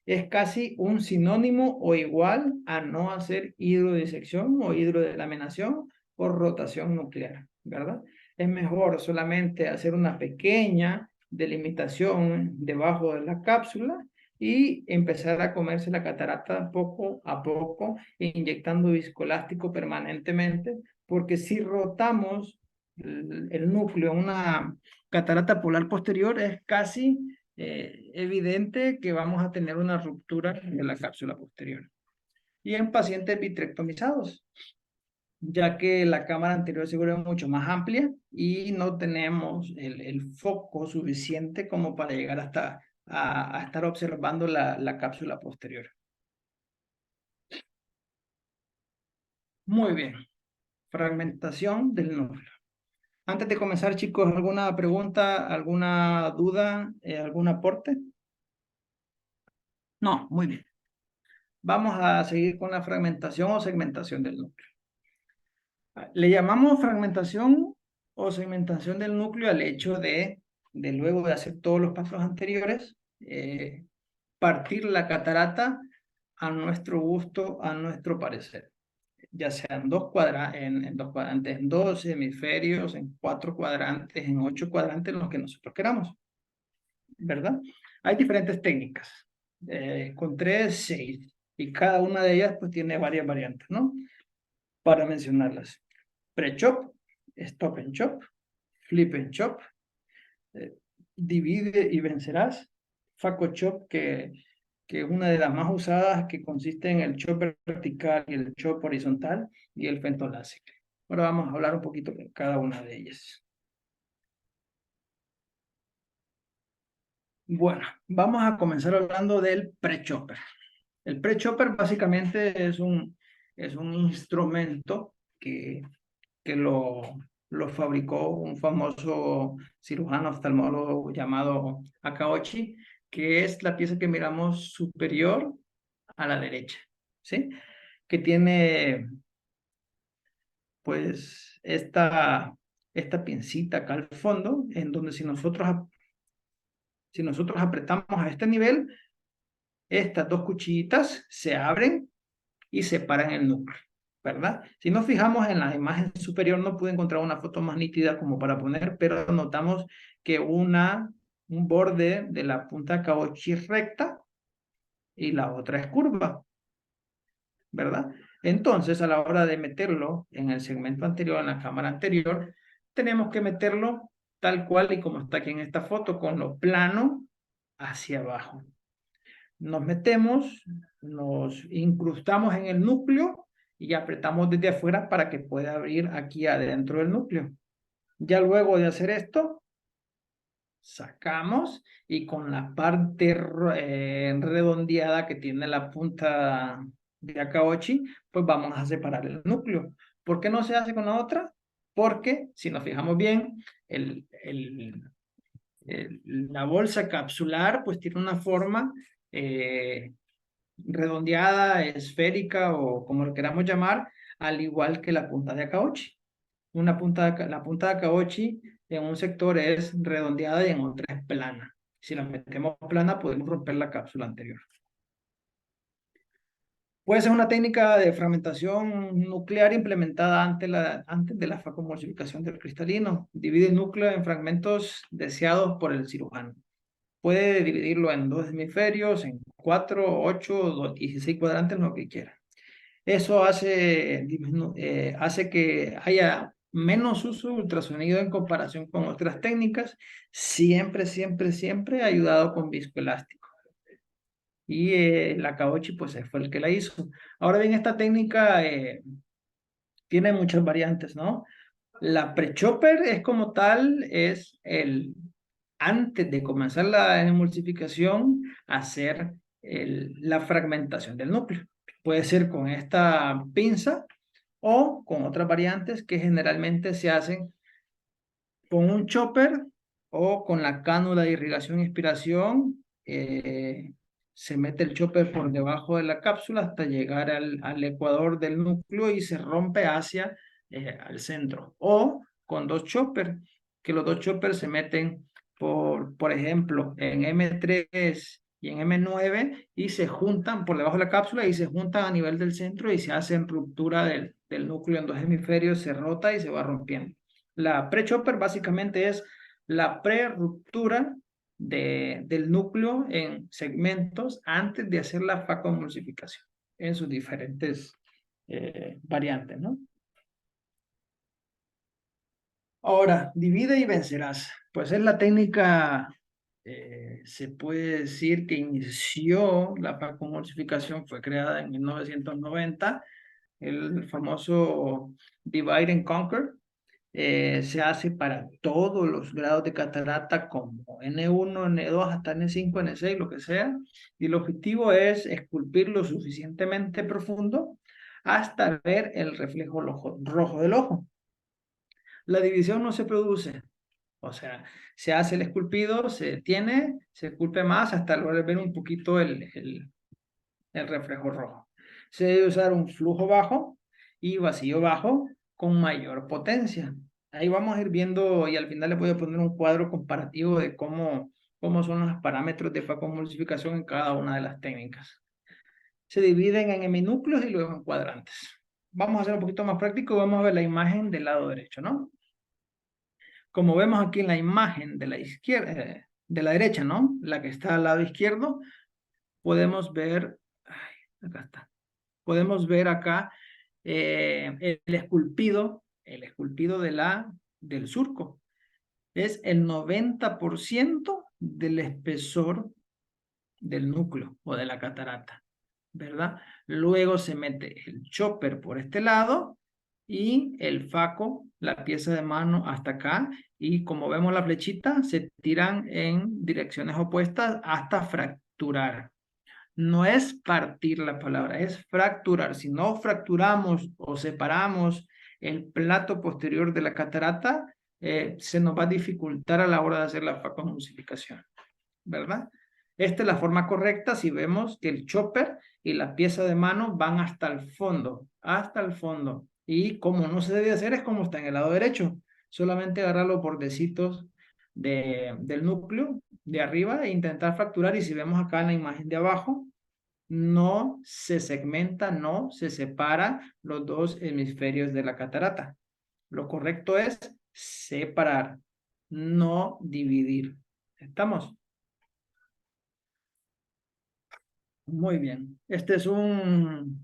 es casi un sinónimo o igual a no hacer hidrodisección o hidrodelaminación o rotación nuclear, ¿verdad? Es mejor solamente hacer una pequeña delimitación debajo de la cápsula y empezar a comerse la catarata poco a poco, inyectando viscoelástico permanentemente, porque si rotamos el núcleo en una catarata polar posterior es casi evidente que vamos a tener una ruptura de la cápsula posterior. Y en pacientes vitrectomizados, ya que la cámara anterior seguro es mucho más amplia y no tenemos el foco suficiente como para llegar hasta a estar observando la cápsula posterior. Muy bien. Fragmentación del núcleo. Antes de comenzar, chicos, ¿alguna pregunta, alguna duda, algún aporte? No, muy bien. Vamos a seguir con la fragmentación o segmentación del núcleo. Le llamamos fragmentación o segmentación del núcleo al hecho de luego de hacer todos los pasos anteriores, partir la catarata a nuestro gusto, a nuestro parecer, ya sea en dos cuadrantes, en 2 hemisferios, en 4 cuadrantes, en 8 cuadrantes, en los que nosotros queramos, ¿verdad? Hay diferentes técnicas, con 3, 6, y cada una de ellas pues tiene varias variantes, ¿no? Para mencionarlas. Pre-chop, stop and chop, flip and chop, divide y vencerás, faco chop, que es una de las más usadas, que consiste en el chop vertical y el chop horizontal, y el fentolásic. Ahora vamos a hablar un poquito de cada una de ellas. Bueno, vamos a comenzar hablando del pre-chopper. El pre-chopper básicamente es un instrumento que lo fabricó un famoso cirujano oftalmólogo llamado Akauchi, que es la pieza que miramos superior a la derecha, ¿sí? Que tiene, pues, esta pincita acá al fondo, en donde si nosotros apretamos a este nivel, estas dos cuchillitas se abren y separan el núcleo, ¿verdad? Si nos fijamos en la imagen superior, no pude encontrar una foto más nítida como para poner, pero notamos que un borde de la punta de Kaoshi es recta y la otra es curva, ¿verdad? Entonces, a la hora de meterlo en el segmento anterior, en la cámara anterior, tenemos que meterlo tal cual y como está aquí en esta foto, con lo plano hacia abajo. Nos metemos, nos incrustamos en el núcleo y apretamos desde afuera para que pueda abrir aquí adentro del núcleo. Ya luego de hacer esto, sacamos y con la parte redondeada que tiene la punta de Akaoshi, pues vamos a separar el núcleo. ¿Por qué no se hace con la otra? Porque, si nos fijamos bien, la bolsa capsular pues tiene una forma redondeada, esférica o como lo queramos llamar, al igual que la punta de Akaoshi. La punta de Akaoshi en un sector es redondeada y en otro es plana. Si la metemos plana podemos romper la cápsula anterior. Puede ser una técnica de fragmentación nuclear implementada antes de la facomulsificación del cristalino. Divide el núcleo en fragmentos deseados por el cirujano. Puede dividirlo en 2 hemisferios, en 4, 8, 16 cuadrantes, lo que quiera. Eso hace que haya menos uso de ultrasonido en comparación con otras técnicas. Siempre, siempre, siempre ayudado con viscoelástico. Y la Akaoshi pues fue el que la hizo. Ahora bien, esta técnica tiene muchas variantes, ¿no? La pre-chopper es como tal, antes de comenzar la emulsificación, hacer la fragmentación del núcleo. Puede ser con esta pinza o con otras variantes que generalmente se hacen con un chopper o con la cánula de irrigación e inspiración. Se mete el chopper por debajo de la cápsula hasta llegar al ecuador del núcleo y se rompe hacia al centro. O con 2 choppers, que los 2 choppers se meten por ejemplo, en M3 y en M9 y se juntan por debajo de la cápsula y se juntan a nivel del centro y se hacen ruptura del núcleo en 2 hemisferios, se rota y se va rompiendo. La pre-chopper básicamente es la pre-ruptura del núcleo en segmentos antes de hacer la facomulsificación en sus diferentes variantes, ¿no? Ahora, divide y vencerás. Pues es la técnica, se puede decir que inició la facomulsificación, fue creada en 1990, el famoso Divide and Conquer. Se hace para todos los grados de catarata como N1, N2 hasta N5, N6, lo que sea. Y el objetivo es esculpir lo suficientemente profundo hasta ver el reflejo rojo del ojo. La división no se produce, o sea, se hace el esculpido, se detiene, se esculpe más hasta lograr ver un poquito el reflejo rojo. Se debe usar un flujo bajo y vacío bajo con mayor potencia. Ahí vamos a ir viendo y al final les voy a poner un cuadro comparativo de cómo son los parámetros de facomulsificación en cada una de las técnicas. Se dividen en heminúcleos y luego en cuadrantes. Vamos a hacer un poquito más práctico y vamos a ver la imagen del lado derecho, ¿no? Como vemos aquí en la imagen de la izquierda, de la derecha, ¿no? La que está al lado izquierdo, podemos ver, acá está. Podemos ver acá el esculpido del surco. Es el 90% del espesor del núcleo o de la catarata, ¿verdad? Luego se mete el chopper por este lado y el faco, la pieza de mano hasta acá, y como vemos la flechita, se tiran en direcciones opuestas hasta fracturar. No es partir la palabra, es fracturar. Si no fracturamos o separamos el plato posterior de la catarata, se nos va a dificultar a la hora de hacer la facomulsificación, ¿verdad? Esta es la forma correcta si vemos que el chopper y la pieza de mano van hasta el fondo, hasta el fondo. Y como no se debe hacer es como está en el lado derecho. Solamente agarrar los bordecitos del núcleo de arriba e intentar fracturar. Y si vemos acá en la imagen de abajo, no se segmenta, no se separa los dos hemisferios de la catarata. Lo correcto es separar, no dividir. ¿Estamos? Muy bien. Este es un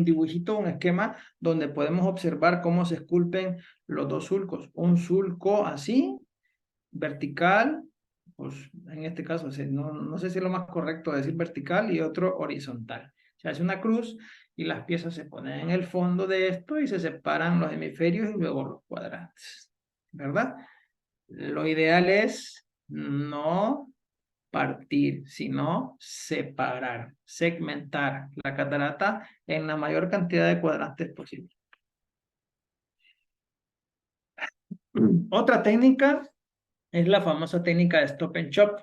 dibujito, un esquema donde podemos observar cómo se esculpen los dos surcos. Un surco así, vertical, pues en este caso no sé si es lo más correcto decir vertical, y otro horizontal. Se hace una cruz y las piezas se ponen en el fondo de esto y se separan los hemisferios y luego los cuadrantes, ¿verdad? Lo ideal es no partir, sino separar, segmentar la catarata en la mayor cantidad de cuadrantes posible. Otra técnica es la famosa técnica de Stop and Shop.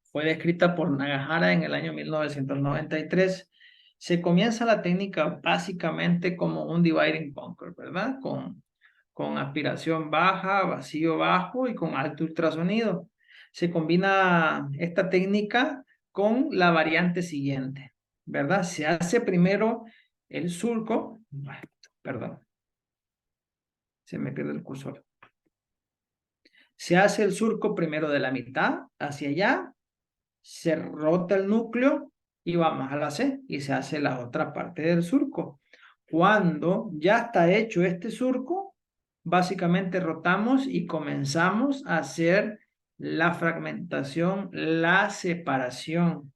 Fue descrita por Nagahara en el año 1993. Se comienza la técnica básicamente como un divide and conquer, ¿verdad? Con aspiración baja, vacío bajo y con alto ultrasonido. Se combina esta técnica con la variante siguiente, ¿verdad? Se hace primero el surco, perdón, se me pierde el cursor. Se hace el surco primero de la mitad hacia allá, se rota el núcleo y vamos a la C y se hace la otra parte del surco. Cuando ya está hecho este surco, básicamente rotamos y comenzamos a hacer la fragmentación, la separación.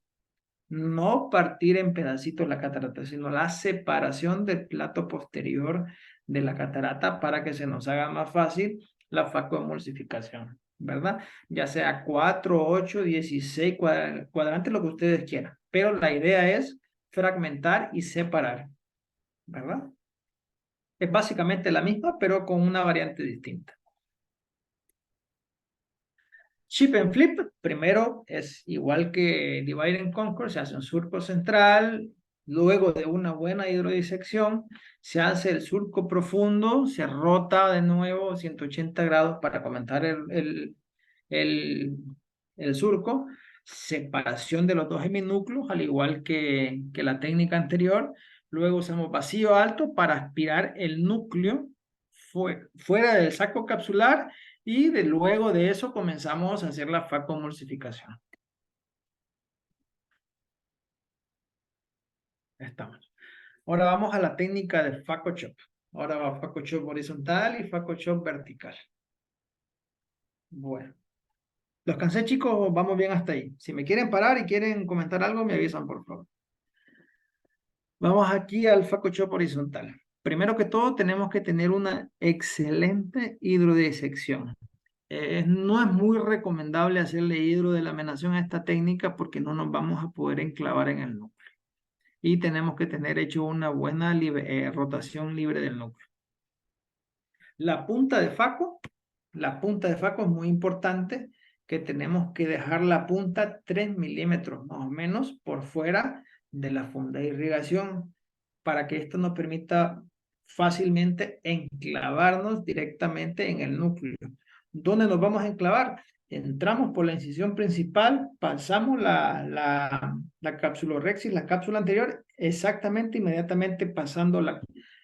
No partir en pedacitos la catarata, sino la separación del plato posterior de la catarata para que se nos haga más fácil la facoemulsificación, ¿verdad? Ya sea 4, 8, 16 cuadrantes, lo que ustedes quieran. Pero la idea es fragmentar y separar, ¿verdad? Es básicamente la misma, pero con una variante distinta. Chip and flip, primero es igual que divide and conquer, se hace un surco central, luego de una buena hidrodisección, se hace el surco profundo, se rota de nuevo 180 grados para comenzar el surco, separación de los dos heminúcleos, al igual que la técnica anterior, luego usamos vacío alto para aspirar el núcleo fuera del saco capsular y luego de eso comenzamos a hacer la facomulsificación. Estamos. Ahora vamos a la técnica de Faco Chop. Ahora va Faco Chop horizontal y Faco Chop vertical. Bueno. ¿Los cansé, chicos? Vamos bien hasta ahí. Si me quieren parar y quieren comentar algo, me avisan, por favor. Vamos aquí al Faco Chop horizontal. Primero que todo, tenemos que tener una excelente hidrodisección. No es muy recomendable hacerle hidrodelaminación a esta técnica porque no nos vamos a poder enclavar en el núcleo. Y tenemos que tener hecho una buena rotación libre del núcleo. La punta de faco es muy importante, que tenemos que dejar la punta 3 milímetros más o menos por fuera de la funda de irrigación para que esto nos permita fácilmente enclavarnos directamente en el núcleo. ¿Dónde nos vamos a enclavar? Entramos por la incisión principal, pasamos la capsulorhexis, la cápsula anterior, exactamente inmediatamente pasando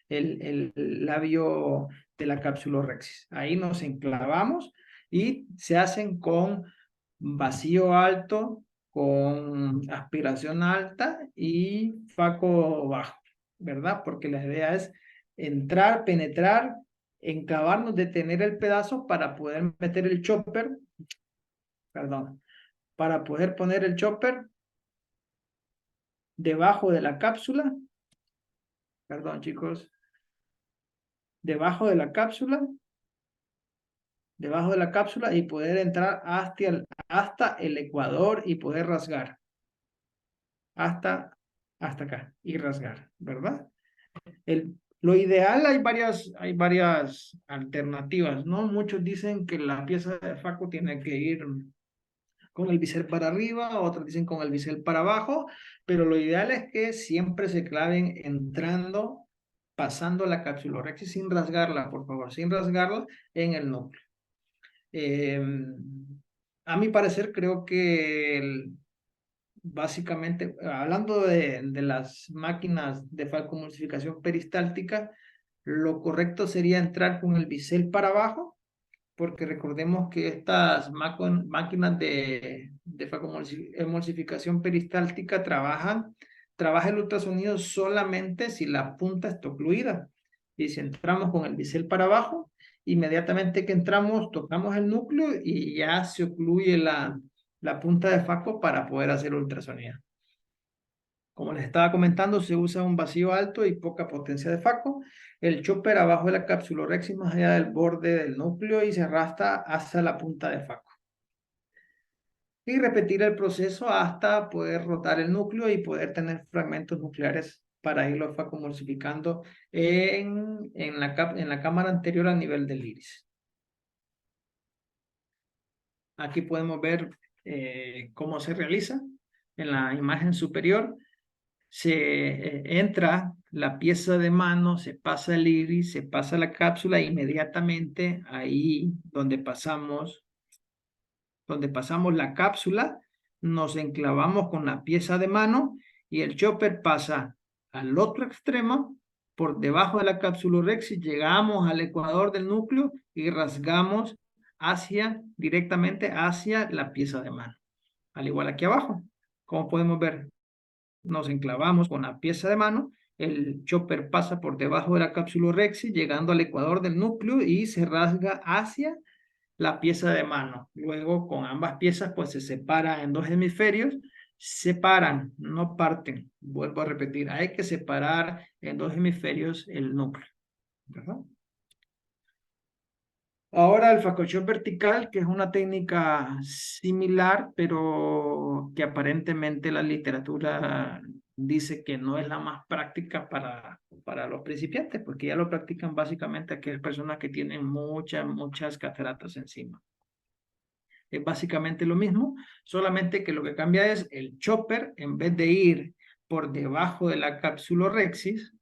el labio de la capsulorhexis. Ahí nos enclavamos y se hacen con vacío alto, con aspiración alta y faco bajo, ¿verdad? Porque la idea es entrar, penetrar, enclavarnos, detener el pedazo para poder meter el chopper, perdón, para poder poner el chopper debajo de la cápsula, perdón chicos, debajo de la cápsula y poder entrar hasta el ecuador y poder rasgar. Hasta acá y rasgar, ¿verdad? Lo ideal, hay varias alternativas, ¿no? Muchos dicen que la pieza de faco tiene que ir con el bisel para arriba, otros dicen con el bisel para abajo, pero lo ideal es que siempre se claven entrando, pasando la capsulorhexis sin rasgarla, por favor, sin rasgarla en el núcleo. A mi parecer, creo que básicamente, hablando de las máquinas de facomulsificación peristáltica, lo correcto sería entrar con el bisel para abajo, porque recordemos que estas máquinas de facomulsificación peristáltica trabaja el ultrasonido solamente si la punta está ocluida. Y si entramos con el bisel para abajo, inmediatamente que entramos, tocamos el núcleo y ya se ocluye la punta de faco para poder hacer ultrasonido. Como les estaba comentando, se usa un vacío alto y poca potencia de faco. El chopper abajo de la capsulorhexis más allá del borde del núcleo y se arrastra hasta la punta de faco. Y repetir el proceso hasta poder rotar el núcleo y poder tener fragmentos nucleares para irlo facomulsificando en la cámara anterior al nivel del iris. Aquí podemos ver cómo se realiza. En la imagen superior se entra la pieza de mano, se pasa el iris, se pasa la cápsula e inmediatamente ahí donde pasamos la cápsula, nos enclavamos con la pieza de mano y el chopper pasa al otro extremo, por debajo de la capsulorhexis, llegamos al ecuador del núcleo y rasgamos directamente hacia la pieza de mano. Al igual aquí abajo, como podemos ver, nos enclavamos con la pieza de mano, el chopper pasa por debajo de la capsulorhexis, llegando al ecuador del núcleo y se rasga hacia la pieza de mano. Luego con ambas piezas pues se separa en dos hemisferios, separan, no parten. Vuelvo a repetir, hay que separar en dos hemisferios el núcleo, ¿verdad? Ahora el facochop vertical, que es una técnica similar, pero que aparentemente la literatura dice que no es la más práctica para los principiantes, porque ya lo practican básicamente aquellas personas que tienen muchas cataratas encima. Es básicamente lo mismo, solamente que lo que cambia es el chopper, en vez de ir por debajo de la capsulorhexis,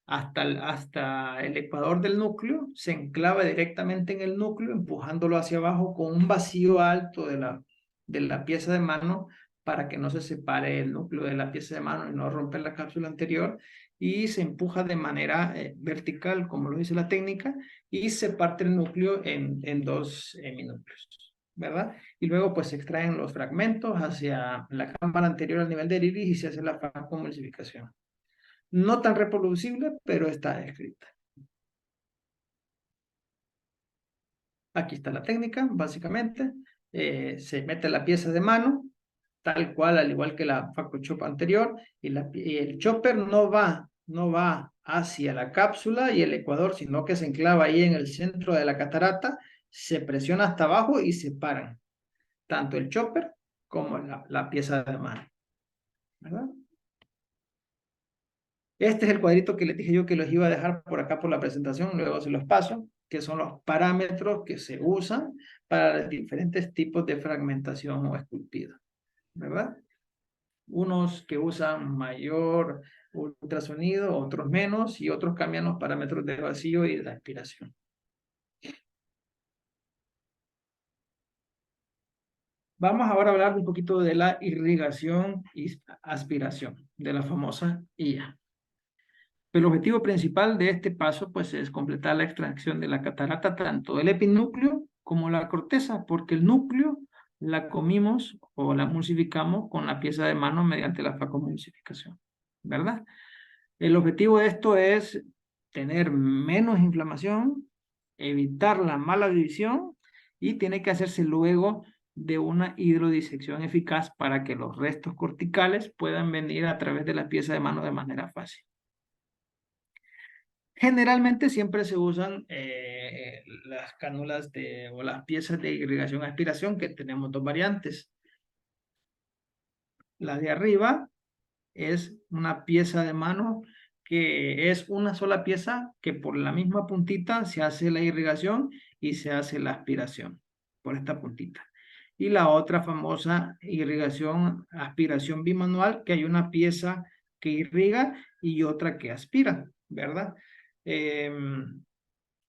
hasta el ecuador del núcleo, se enclava directamente en el núcleo, empujándolo hacia abajo con un vacío alto de la pieza de mano para que no se separe el núcleo de la pieza de mano y no romper la cápsula anterior, y se empuja de manera vertical, como lo dice la técnica, y se parte el núcleo en dos heminúcleos, ¿verdad? Y luego pues se extraen los fragmentos hacia la cámara anterior al nivel del iris y se hace la facomulsificación. No tan reproducible, pero está escrita. Aquí está la técnica, básicamente. Se mete la pieza de mano, tal cual, al igual que la facochop anterior, y el chopper no va hacia la cápsula y el ecuador, sino que se enclava ahí en el centro de la catarata, se presiona hasta abajo y se paran tanto el chopper como la pieza de mano, ¿verdad? Este es el cuadrito que les dije yo que los iba a dejar por acá por la presentación, luego se los paso, que son los parámetros que se usan para los diferentes tipos de fragmentación o esculpido, ¿verdad? Unos que usan mayor ultrasonido, otros menos, y otros cambian los parámetros de vacío y de aspiración. Vamos ahora a hablar un poquito de la irrigación y aspiración, de la famosa IA. El objetivo principal de este paso pues es completar la extracción de la catarata tanto del epinúcleo como la corteza, porque el núcleo la comimos o la emulsificamos con la pieza de mano mediante la facomulsificación, ¿verdad? El objetivo de esto es tener menos inflamación, evitar la mala división y tiene que hacerse luego de una hidrodisección eficaz para que los restos corticales puedan venir a través de la pieza de mano de manera fácil. Generalmente siempre se usan las cánulas o las piezas de irrigación-aspiración, que tenemos dos variantes. La de arriba es una pieza de mano que es una sola pieza que por la misma puntita se hace la irrigación y se hace la aspiración por esta puntita. Y la otra famosa irrigación-aspiración bimanual, que hay una pieza que irriga y otra que aspira, ¿verdad?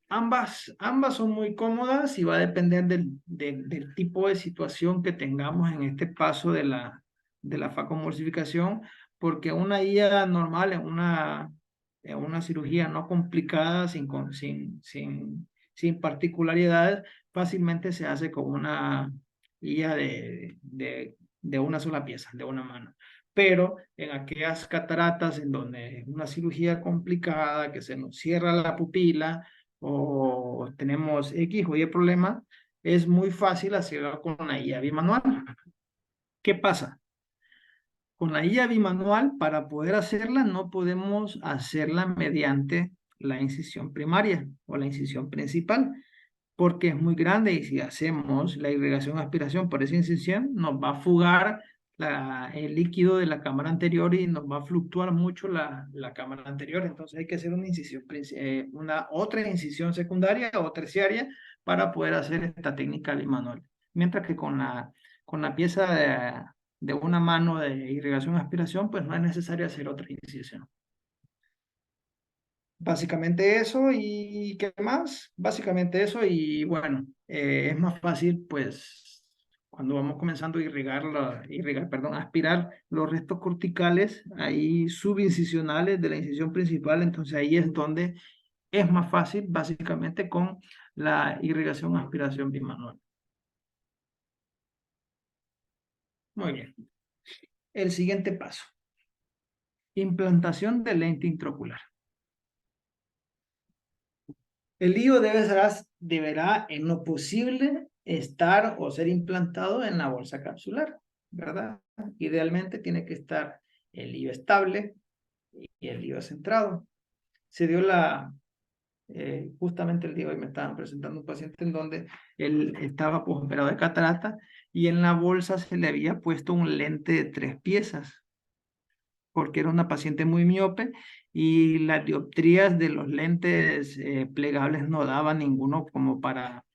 Ambas son muy cómodas y va a depender del tipo de situación que tengamos en este paso de la de la facomulsificación, porque una guía normal en una cirugía no complicada, sin particularidades, fácilmente se hace con una guía de una sola pieza, de una mano. Pero en aquellas cataratas en donde es una cirugía complicada, que se nos cierra la pupila o tenemos X o Y problema, es muy fácil hacerlo con una guía bimanual. ¿Qué pasa? Con la guía bimanual, para poder hacerla, no podemos hacerla mediante la incisión primaria o la incisión principal, porque es muy grande y si hacemos la irrigación aspiración por esa incisión, nos va a fugar el líquido de la cámara anterior y nos va a fluctuar mucho la cámara anterior. Entonces hay que hacer una otra incisión secundaria o terciaria para poder hacer esta técnica bimanual. Mientras que con la pieza de una mano de irrigación aspiración, pues no es necesario hacer otra incisión. Básicamente eso y ¿qué más? Básicamente eso y bueno, es más fácil pues cuando vamos comenzando a aspirar los restos corticales ahí subincisionales de la incisión principal, entonces ahí es donde es más fácil básicamente con la irrigación aspiración bimanual. Muy bien. El siguiente paso. Implantación de lente intraocular. El lío deberá en lo posible estar o ser implantado en la bolsa capsular, ¿verdad? Idealmente tiene que estar el lío estable y el lío centrado. Se dio justamente el día de hoy me estaban presentando un paciente en donde él estaba postoperado de catarata y en la bolsa se le había puesto un lente de 3 piezas porque era una paciente muy miope y las dioptrías de los lentes plegables no daban ninguno como para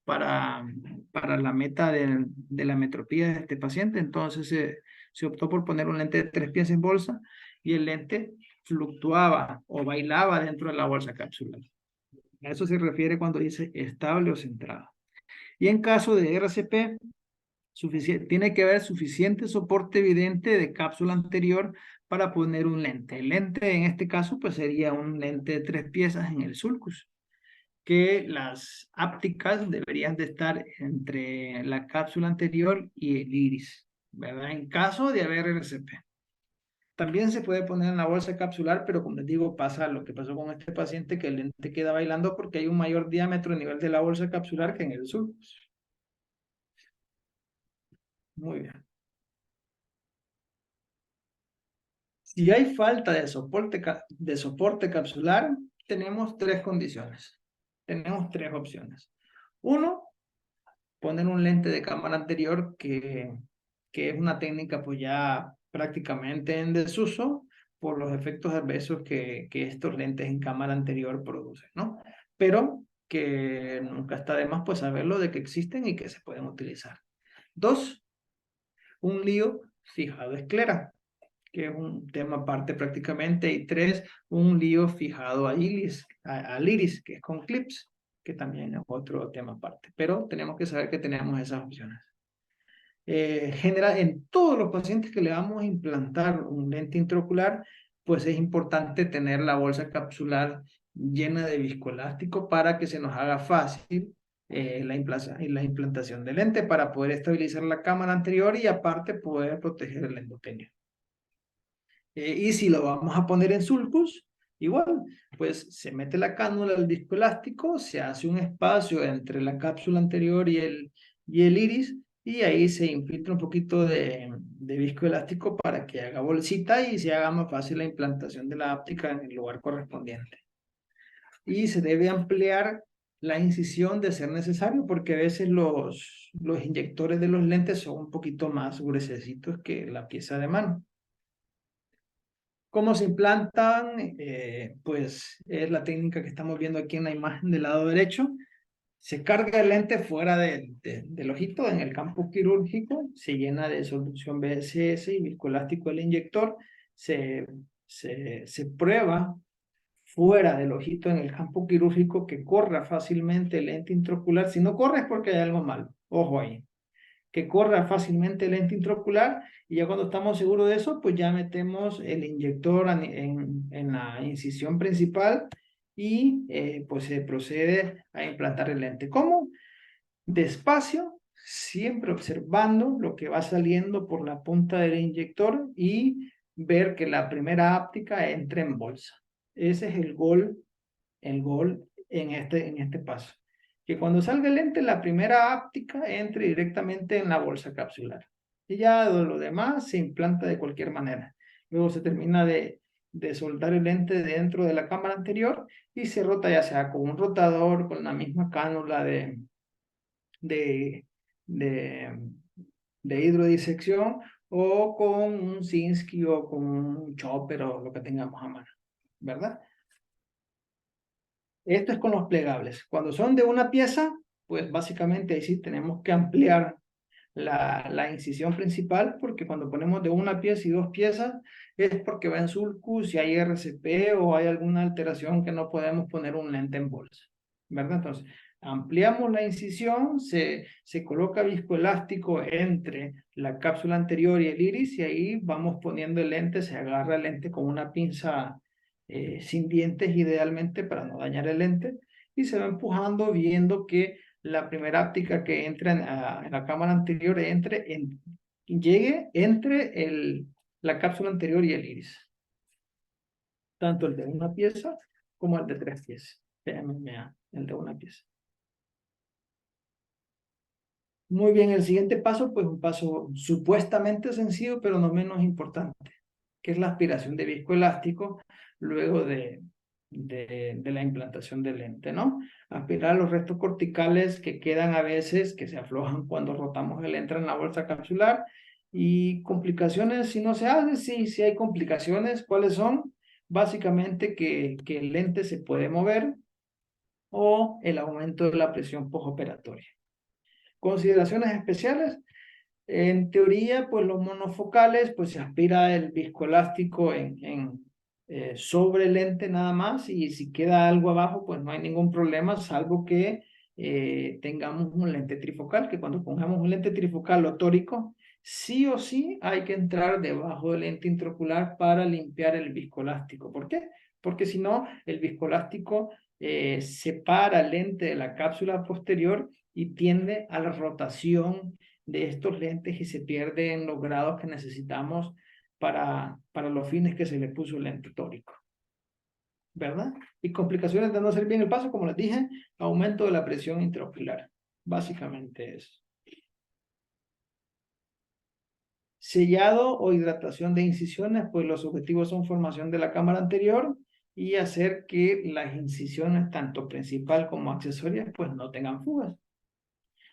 la meta de la metropía de este paciente. Entonces se optó por poner un lente de 3 piezas en bolsa y el lente fluctuaba o bailaba dentro de la bolsa capsular. A eso se refiere cuando dice estable o centrado. Y en caso de RCP, tiene que haber suficiente soporte evidente de cápsula anterior para poner un lente. El lente en este caso pues sería un lente de 3 piezas en el sulcus, que las ápticas deberían de estar entre la cápsula anterior y el iris, ¿verdad? En caso de haber RCP. También se puede poner en la bolsa capsular, pero como les digo, pasa lo que pasó con este paciente, que el lente queda bailando porque hay un mayor diámetro a nivel de la bolsa capsular que en el sulcus. Muy bien. Si hay falta de soporte capsular, tenemos 3 condiciones. Tenemos 3 opciones. Uno, poner un lente de cámara anterior que es una técnica pues ya prácticamente en desuso por los efectos adversos que estos lentes en cámara anterior producen, ¿no? Pero que nunca está de más pues saberlo de que existen y que se pueden utilizar. 2, un lío fijado esclera, que es un tema aparte prácticamente, y 3, un lío fijado al iris, que es con clips, que también es otro tema aparte, pero tenemos que saber que tenemos esas opciones. En todos los pacientes que le vamos a implantar un lente intraocular, pues es importante tener la bolsa capsular llena de viscoelástico para que se nos haga fácil la implantación del lente para poder estabilizar la cámara anterior y aparte poder proteger el endotelio. Y si lo vamos a poner en sulcus, igual, pues se mete la cánula al disco elástico, se hace un espacio entre la cápsula anterior y el iris, y ahí se infiltra un poquito de viscoelástico para que haga bolsita y se haga más fácil la implantación de la áptica en el lugar correspondiente. Y se debe ampliar la incisión de ser necesario, porque a veces los inyectores de los lentes son un poquito más gruesecitos que la pieza de mano. ¿Cómo se implantan? Pues es la técnica que estamos viendo aquí en la imagen del lado derecho. Se carga el lente fuera del ojito en el campo quirúrgico, se llena de solución BSS y viscoelástico el inyector, se prueba fuera del ojito en el campo quirúrgico que corra fácilmente el lente intraocular. Si no corre es porque hay algo malo, ojo ahí. que corra fácilmente el lente intraocular, y ya cuando estamos seguros de eso, pues ya metemos el inyector en la incisión principal y pues se procede a implantar el lente. ¿Cómo? Despacio, siempre observando lo que va saliendo por la punta del inyector y ver que la primera áptica entre en bolsa. Ese es el gol en este paso. Que cuando salga el lente, la primera áptica entre directamente en la bolsa capsular. Y ya lo demás se implanta de cualquier manera. Luego se termina de soldar el lente dentro de la cámara anterior y se rota ya sea con un rotador, con la misma cánula de, de, de hidrodisección o con un Sinskey o con un chopper o lo que tengamos a mano, ¿verdad? Esto es con los plegables. Cuando son de una pieza, pues básicamente ahí sí tenemos que ampliar la incisión principal, porque cuando ponemos de una pieza y dos piezas es porque va en sulcus, si hay RCP o hay alguna alteración que no podemos poner un lente en bolsa, ¿verdad? Entonces, ampliamos la incisión, se coloca viscoelástico entre la cápsula anterior y el iris y ahí vamos poniendo el lente, se agarra el lente con una pinza sin dientes idealmente para no dañar el lente y se va empujando viendo que la primera óptica que entra en la cámara anterior llegue entre la cápsula anterior y el iris. Tanto el de una pieza como el de 3 piezas. PMMA, el de una pieza. Muy bien, el siguiente paso, pues un paso supuestamente sencillo, pero no menos importante, que es la aspiración de viscoelástico luego de la implantación del lente, ¿no? Aspirar los restos corticales que quedan a veces, que se aflojan cuando rotamos el lente en la bolsa capsular, y complicaciones si no se hace, sí hay complicaciones. ¿Cuáles son? Básicamente que el lente se puede mover o el aumento de la presión postoperatoria. Consideraciones especiales. En teoría, pues los monofocales, pues se aspira el viscoelástico sobre el lente nada más, y si queda algo abajo, pues no hay ningún problema, salvo que tengamos un lente trifocal, que cuando pongamos un lente trifocal o tórico, sí o sí hay que entrar debajo del lente intraocular para limpiar el viscoelástico. ¿Por qué? Porque si no, el viscoelástico separa el lente de la cápsula posterior y tiende a la rotación de estos lentes y se pierden los grados que necesitamos para los fines que se le puso el lente tórico, ¿verdad? Y complicaciones de no hacer bien el paso, como les dije, aumento de la presión intraocular. Básicamente eso. Sellado o hidratación de incisiones, pues los objetivos son formación de la cámara anterior y hacer que las incisiones, tanto principal como accesorias, pues no tengan fugas.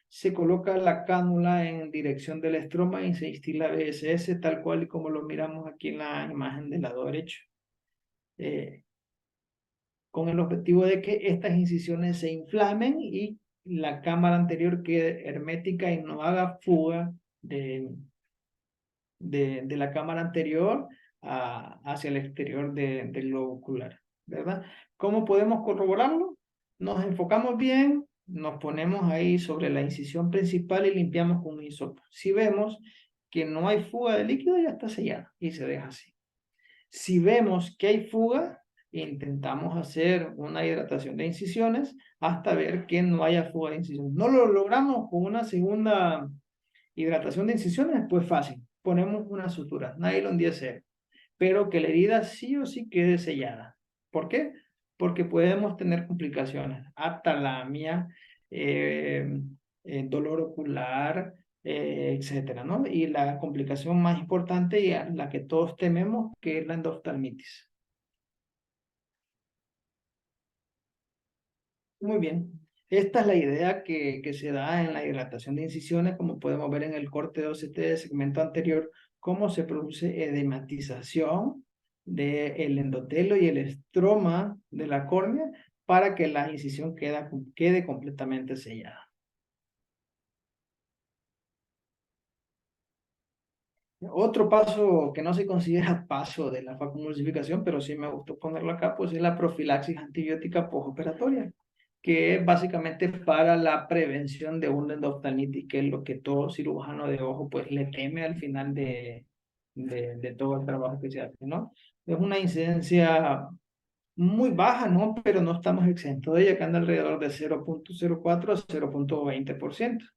Se coloca la cánula en dirección del estroma y se instila BSS tal cual y como lo miramos aquí en la imagen del lado derecho. Con el objetivo de que estas incisiones se inflamen y la cámara anterior quede hermética y no haga fuga de la cámara anterior hacia el exterior del globo ocular, ¿verdad? ¿Cómo podemos corroborarlo? Nos enfocamos bien, nos ponemos ahí sobre la incisión principal y limpiamos con un hisopo. Si vemos que no hay fuga de líquido, ya está sellada y se deja así. Si vemos que hay fuga, intentamos hacer una hidratación de incisiones hasta ver que no haya fuga de incisiones. No lo logramos con una segunda hidratación de incisiones, pues fácil. Ponemos una sutura, nylon 10 pero que la herida sí o sí quede sellada. ¿Por qué? Porque podemos tener complicaciones, atalamia, dolor ocular, etcétera, ¿no? Y la complicación más importante y la que todos tememos, que es la endoftalmitis. Muy bien. Esta es la idea que se da en la hidratación de incisiones, como podemos ver en el corte de OCT del segmento anterior, cómo se produce edematización del endotelio y el estroma de la córnea para que la incisión quede completamente sellada. Otro paso que no se considera paso de la facomulsificación, pero sí me gustó ponerlo acá, pues es la profilaxis antibiótica postoperatoria, que es básicamente para la prevención de una endoftalmitis, que es lo que todo cirujano de ojo pues le teme al final de todo el trabajo que se hace, ¿no? Es una incidencia muy baja, ¿no? Pero no estamos exentos de ella, que anda alrededor de 0.04 a 0.20%.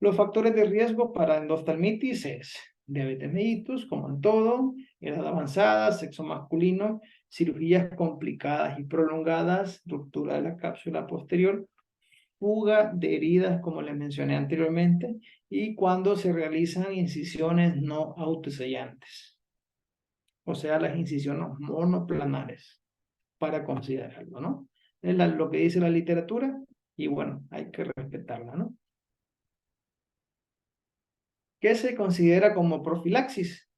Los factores de riesgo para endoftalmitis es diabetes mellitus, como en todo, edad avanzada, sexo masculino, cirugías complicadas y prolongadas, ruptura de la cápsula posterior, fuga de heridas, como les mencioné anteriormente, y cuando se realizan incisiones no autosellantes, o sea, las incisiones monoplanares, para considerarlo, ¿no? Es lo que dice la literatura, y bueno, hay que respetarla, ¿no? ¿Qué se considera como profilaxis?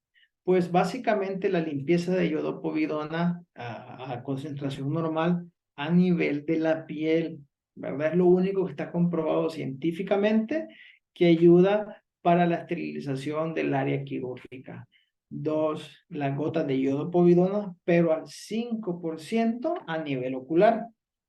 Pues básicamente la limpieza de iodopovidona a concentración normal a nivel de la piel, ¿verdad? Es lo único que está comprobado científicamente que ayuda para la esterilización del área quirúrgica. 2, las gotas de iodopovidona, pero al 5% a nivel ocular.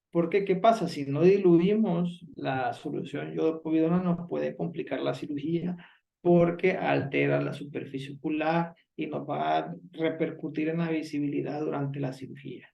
Porque, ¿qué pasa? Si no diluimos la solución iodopovidona, nos puede complicar la cirugía porque altera la superficie ocular y nos va a repercutir en la visibilidad durante la cirugía.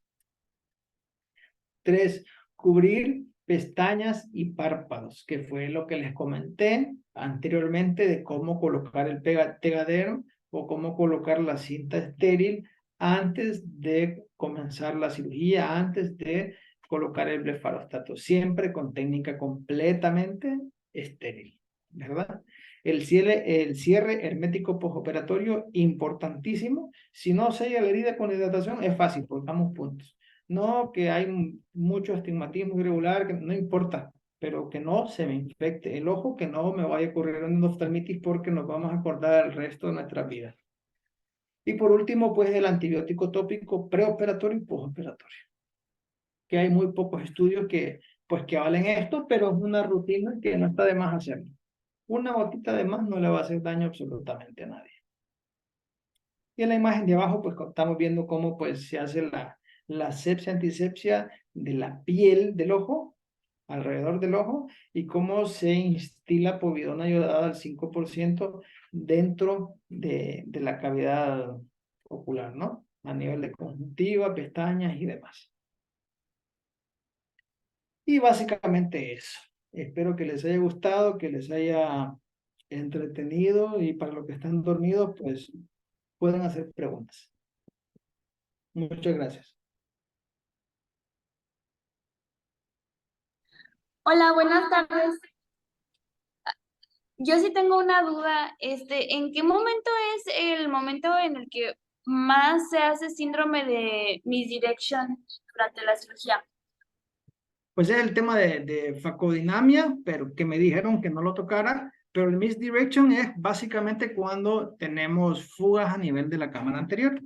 3, cubrir pestañas y párpados, que fue lo que les comenté anteriormente de cómo colocar el pegadero o cómo colocar la cinta estéril antes de comenzar la cirugía, antes de colocar el blefarostato, siempre con técnica completamente estéril, ¿verdad? El cierre hermético postoperatorio, importantísimo. Si no sella la herida con hidratación, es fácil, colocamos puntos. No que hay mucho astigmatismo irregular, que no importa, pero que no se me infecte el ojo, que no me vaya a ocurrir una endoftalmitis porque nos vamos a acordar el resto de nuestra vida. Y por último, pues el antibiótico tópico preoperatorio y postoperatorio, que hay muy pocos estudios que avalen esto, pero es una rutina que no está de más hacerlo. Una gotita de más no le va a hacer daño absolutamente a nadie. Y en la imagen de abajo, pues estamos viendo cómo pues se hace la asepsia, antisepsia de la piel del ojo, alrededor del ojo, y cómo se instila povidona iodada al 5% dentro de la cavidad ocular, ¿no? A nivel de conjuntiva, pestañas y demás. Y básicamente eso. Espero que les haya gustado, que les haya entretenido, y para los que están dormidos, pues pueden hacer preguntas. Muchas gracias. Hola, buenas tardes. Yo sí tengo una duda, ¿en qué momento es el momento en el que más se hace síndrome de misdirection durante la cirugía? Pues es el tema de facodinamia, pero que me dijeron que no lo tocara, pero el misdirection es básicamente cuando tenemos fugas a nivel de la cámara anterior.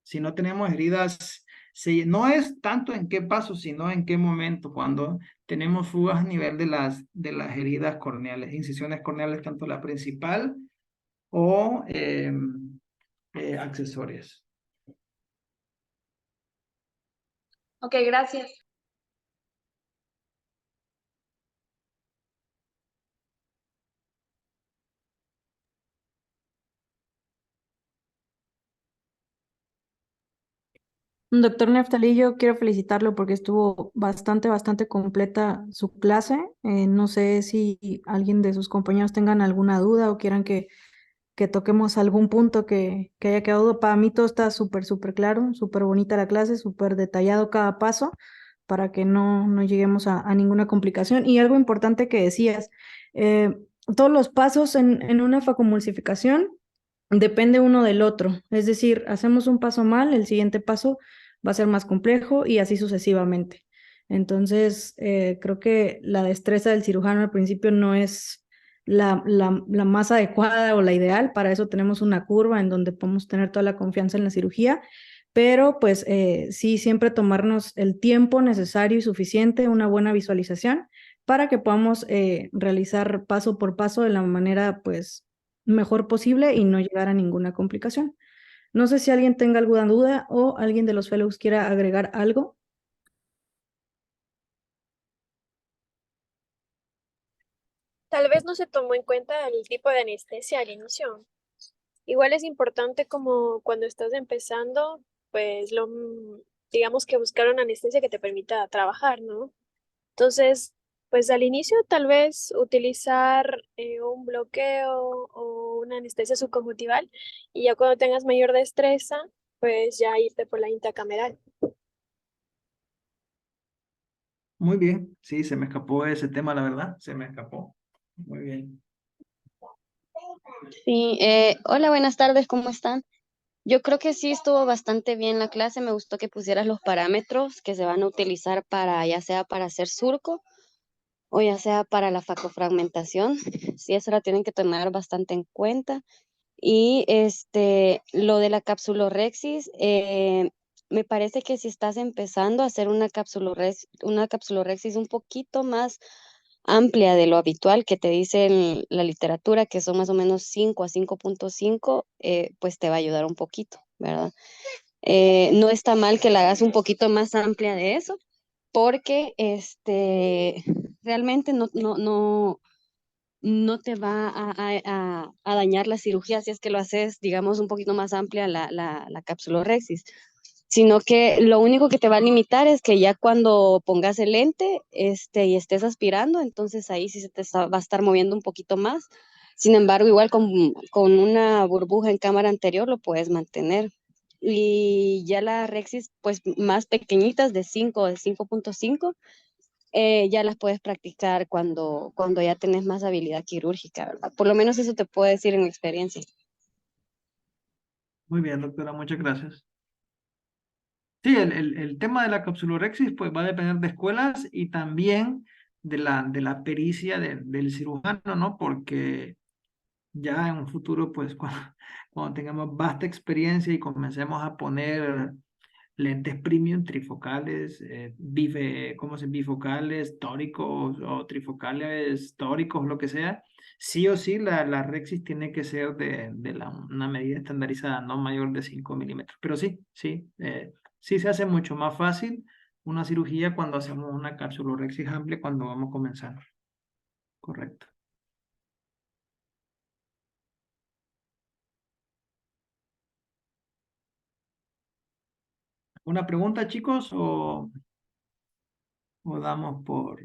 Si no tenemos heridas, no es tanto en qué paso, sino en qué momento, cuando tenemos fugas a nivel de las heridas corneales, incisiones corneales, tanto la principal o accesorias. Ok, gracias. Doctor Neftalí, yo quiero felicitarlo porque estuvo bastante completa su clase. No sé si alguien de sus compañeros tengan alguna duda o quieran que toquemos algún punto que haya quedado. Para mí todo está súper claro, súper bonita la clase, súper detallado cada paso para que no lleguemos a ninguna complicación. Y algo importante que decías, todos los pasos en una facomulsificación depende uno del otro. Es decir, hacemos un paso mal, el siguiente paso va a ser más complejo y así sucesivamente. Entonces, creo que la destreza del cirujano al principio no es la más adecuada o la ideal. Para eso tenemos una curva en donde podemos tener toda la confianza en la cirugía, pero pues sí, siempre tomarnos el tiempo necesario y suficiente, una buena visualización para que podamos realizar paso por paso de la manera pues mejor posible y no llegar a ninguna complicación. No sé si alguien tenga alguna duda o alguien de los fellows quiera agregar algo. Tal vez no se tomó en cuenta el tipo de anestesia al inicio. Igual es importante como cuando estás empezando, pues digamos que buscar una anestesia que te permita trabajar, ¿no? Entonces, pues al inicio tal vez utilizar un bloqueo o una anestesia subconjuntival y ya cuando tengas mayor destreza, pues ya irte por la intracameral. Muy bien, sí, se me escapó ese tema, la verdad, se me escapó. Muy bien. Sí, hola, buenas tardes, ¿cómo están? Yo creo que sí estuvo bastante bien la clase, me gustó que pusieras los parámetros que se van a utilizar para, ya sea para hacer surco o ya sea para la facofragmentación. Sí, eso la tienen que tomar bastante en cuenta. Y lo de la capsulorhexis, me parece que si estás empezando a hacer una capsulorhexis un poquito más amplia de lo habitual que te dice en la literatura, que son más o menos 5 a 5.5, pues te va a ayudar un poquito, ¿verdad? No está mal que la hagas un poquito más amplia de eso, porque realmente no te va a dañar la cirugía si es que lo haces, digamos, un poquito más amplia la capsulorhexis, sino que lo único que te va a limitar es que ya cuando pongas el lente y estés aspirando, entonces ahí sí va a estar moviendo un poquito más. Sin embargo, igual con una burbuja en cámara anterior lo puedes mantener. Y ya las rexis, pues más pequeñitas de 5.5, ya las puedes practicar cuando ya tenés más habilidad quirúrgica, ¿verdad? Por lo menos eso te puedo decir en mi experiencia. Muy bien, doctora, muchas gracias. Sí, el tema de la capsulorhexis pues va a depender de escuelas y también de la pericia del cirujano, ¿no? Porque ya en un futuro, pues cuando tengamos vasta experiencia y comencemos a poner lentes premium trifocales, bifocales, tóricos o trifocales tóricos, lo que sea, sí o sí la Rexis tiene que ser de una medida estandarizada, no mayor de 5 milímetros. Pero sí, sí, sí se hace mucho más fácil una cirugía cuando hacemos una capsulorhexis amplia cuando vamos comenzando. Correcto. ¿Una pregunta, chicos, o damos por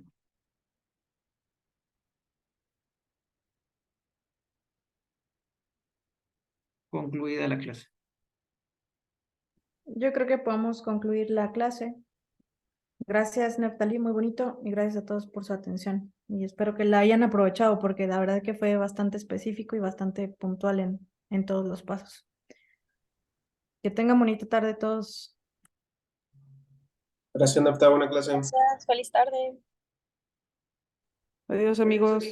concluida la clase? Yo creo que podemos concluir la clase. Gracias, Neftalí, muy bonito, y gracias a todos por su atención. Y espero que la hayan aprovechado porque la verdad que fue bastante específico y bastante puntual en todos los pasos. Que tengan bonita tarde todos. Gracias, Nafta, buena clase. Gracias, feliz tarde. Adiós, amigos.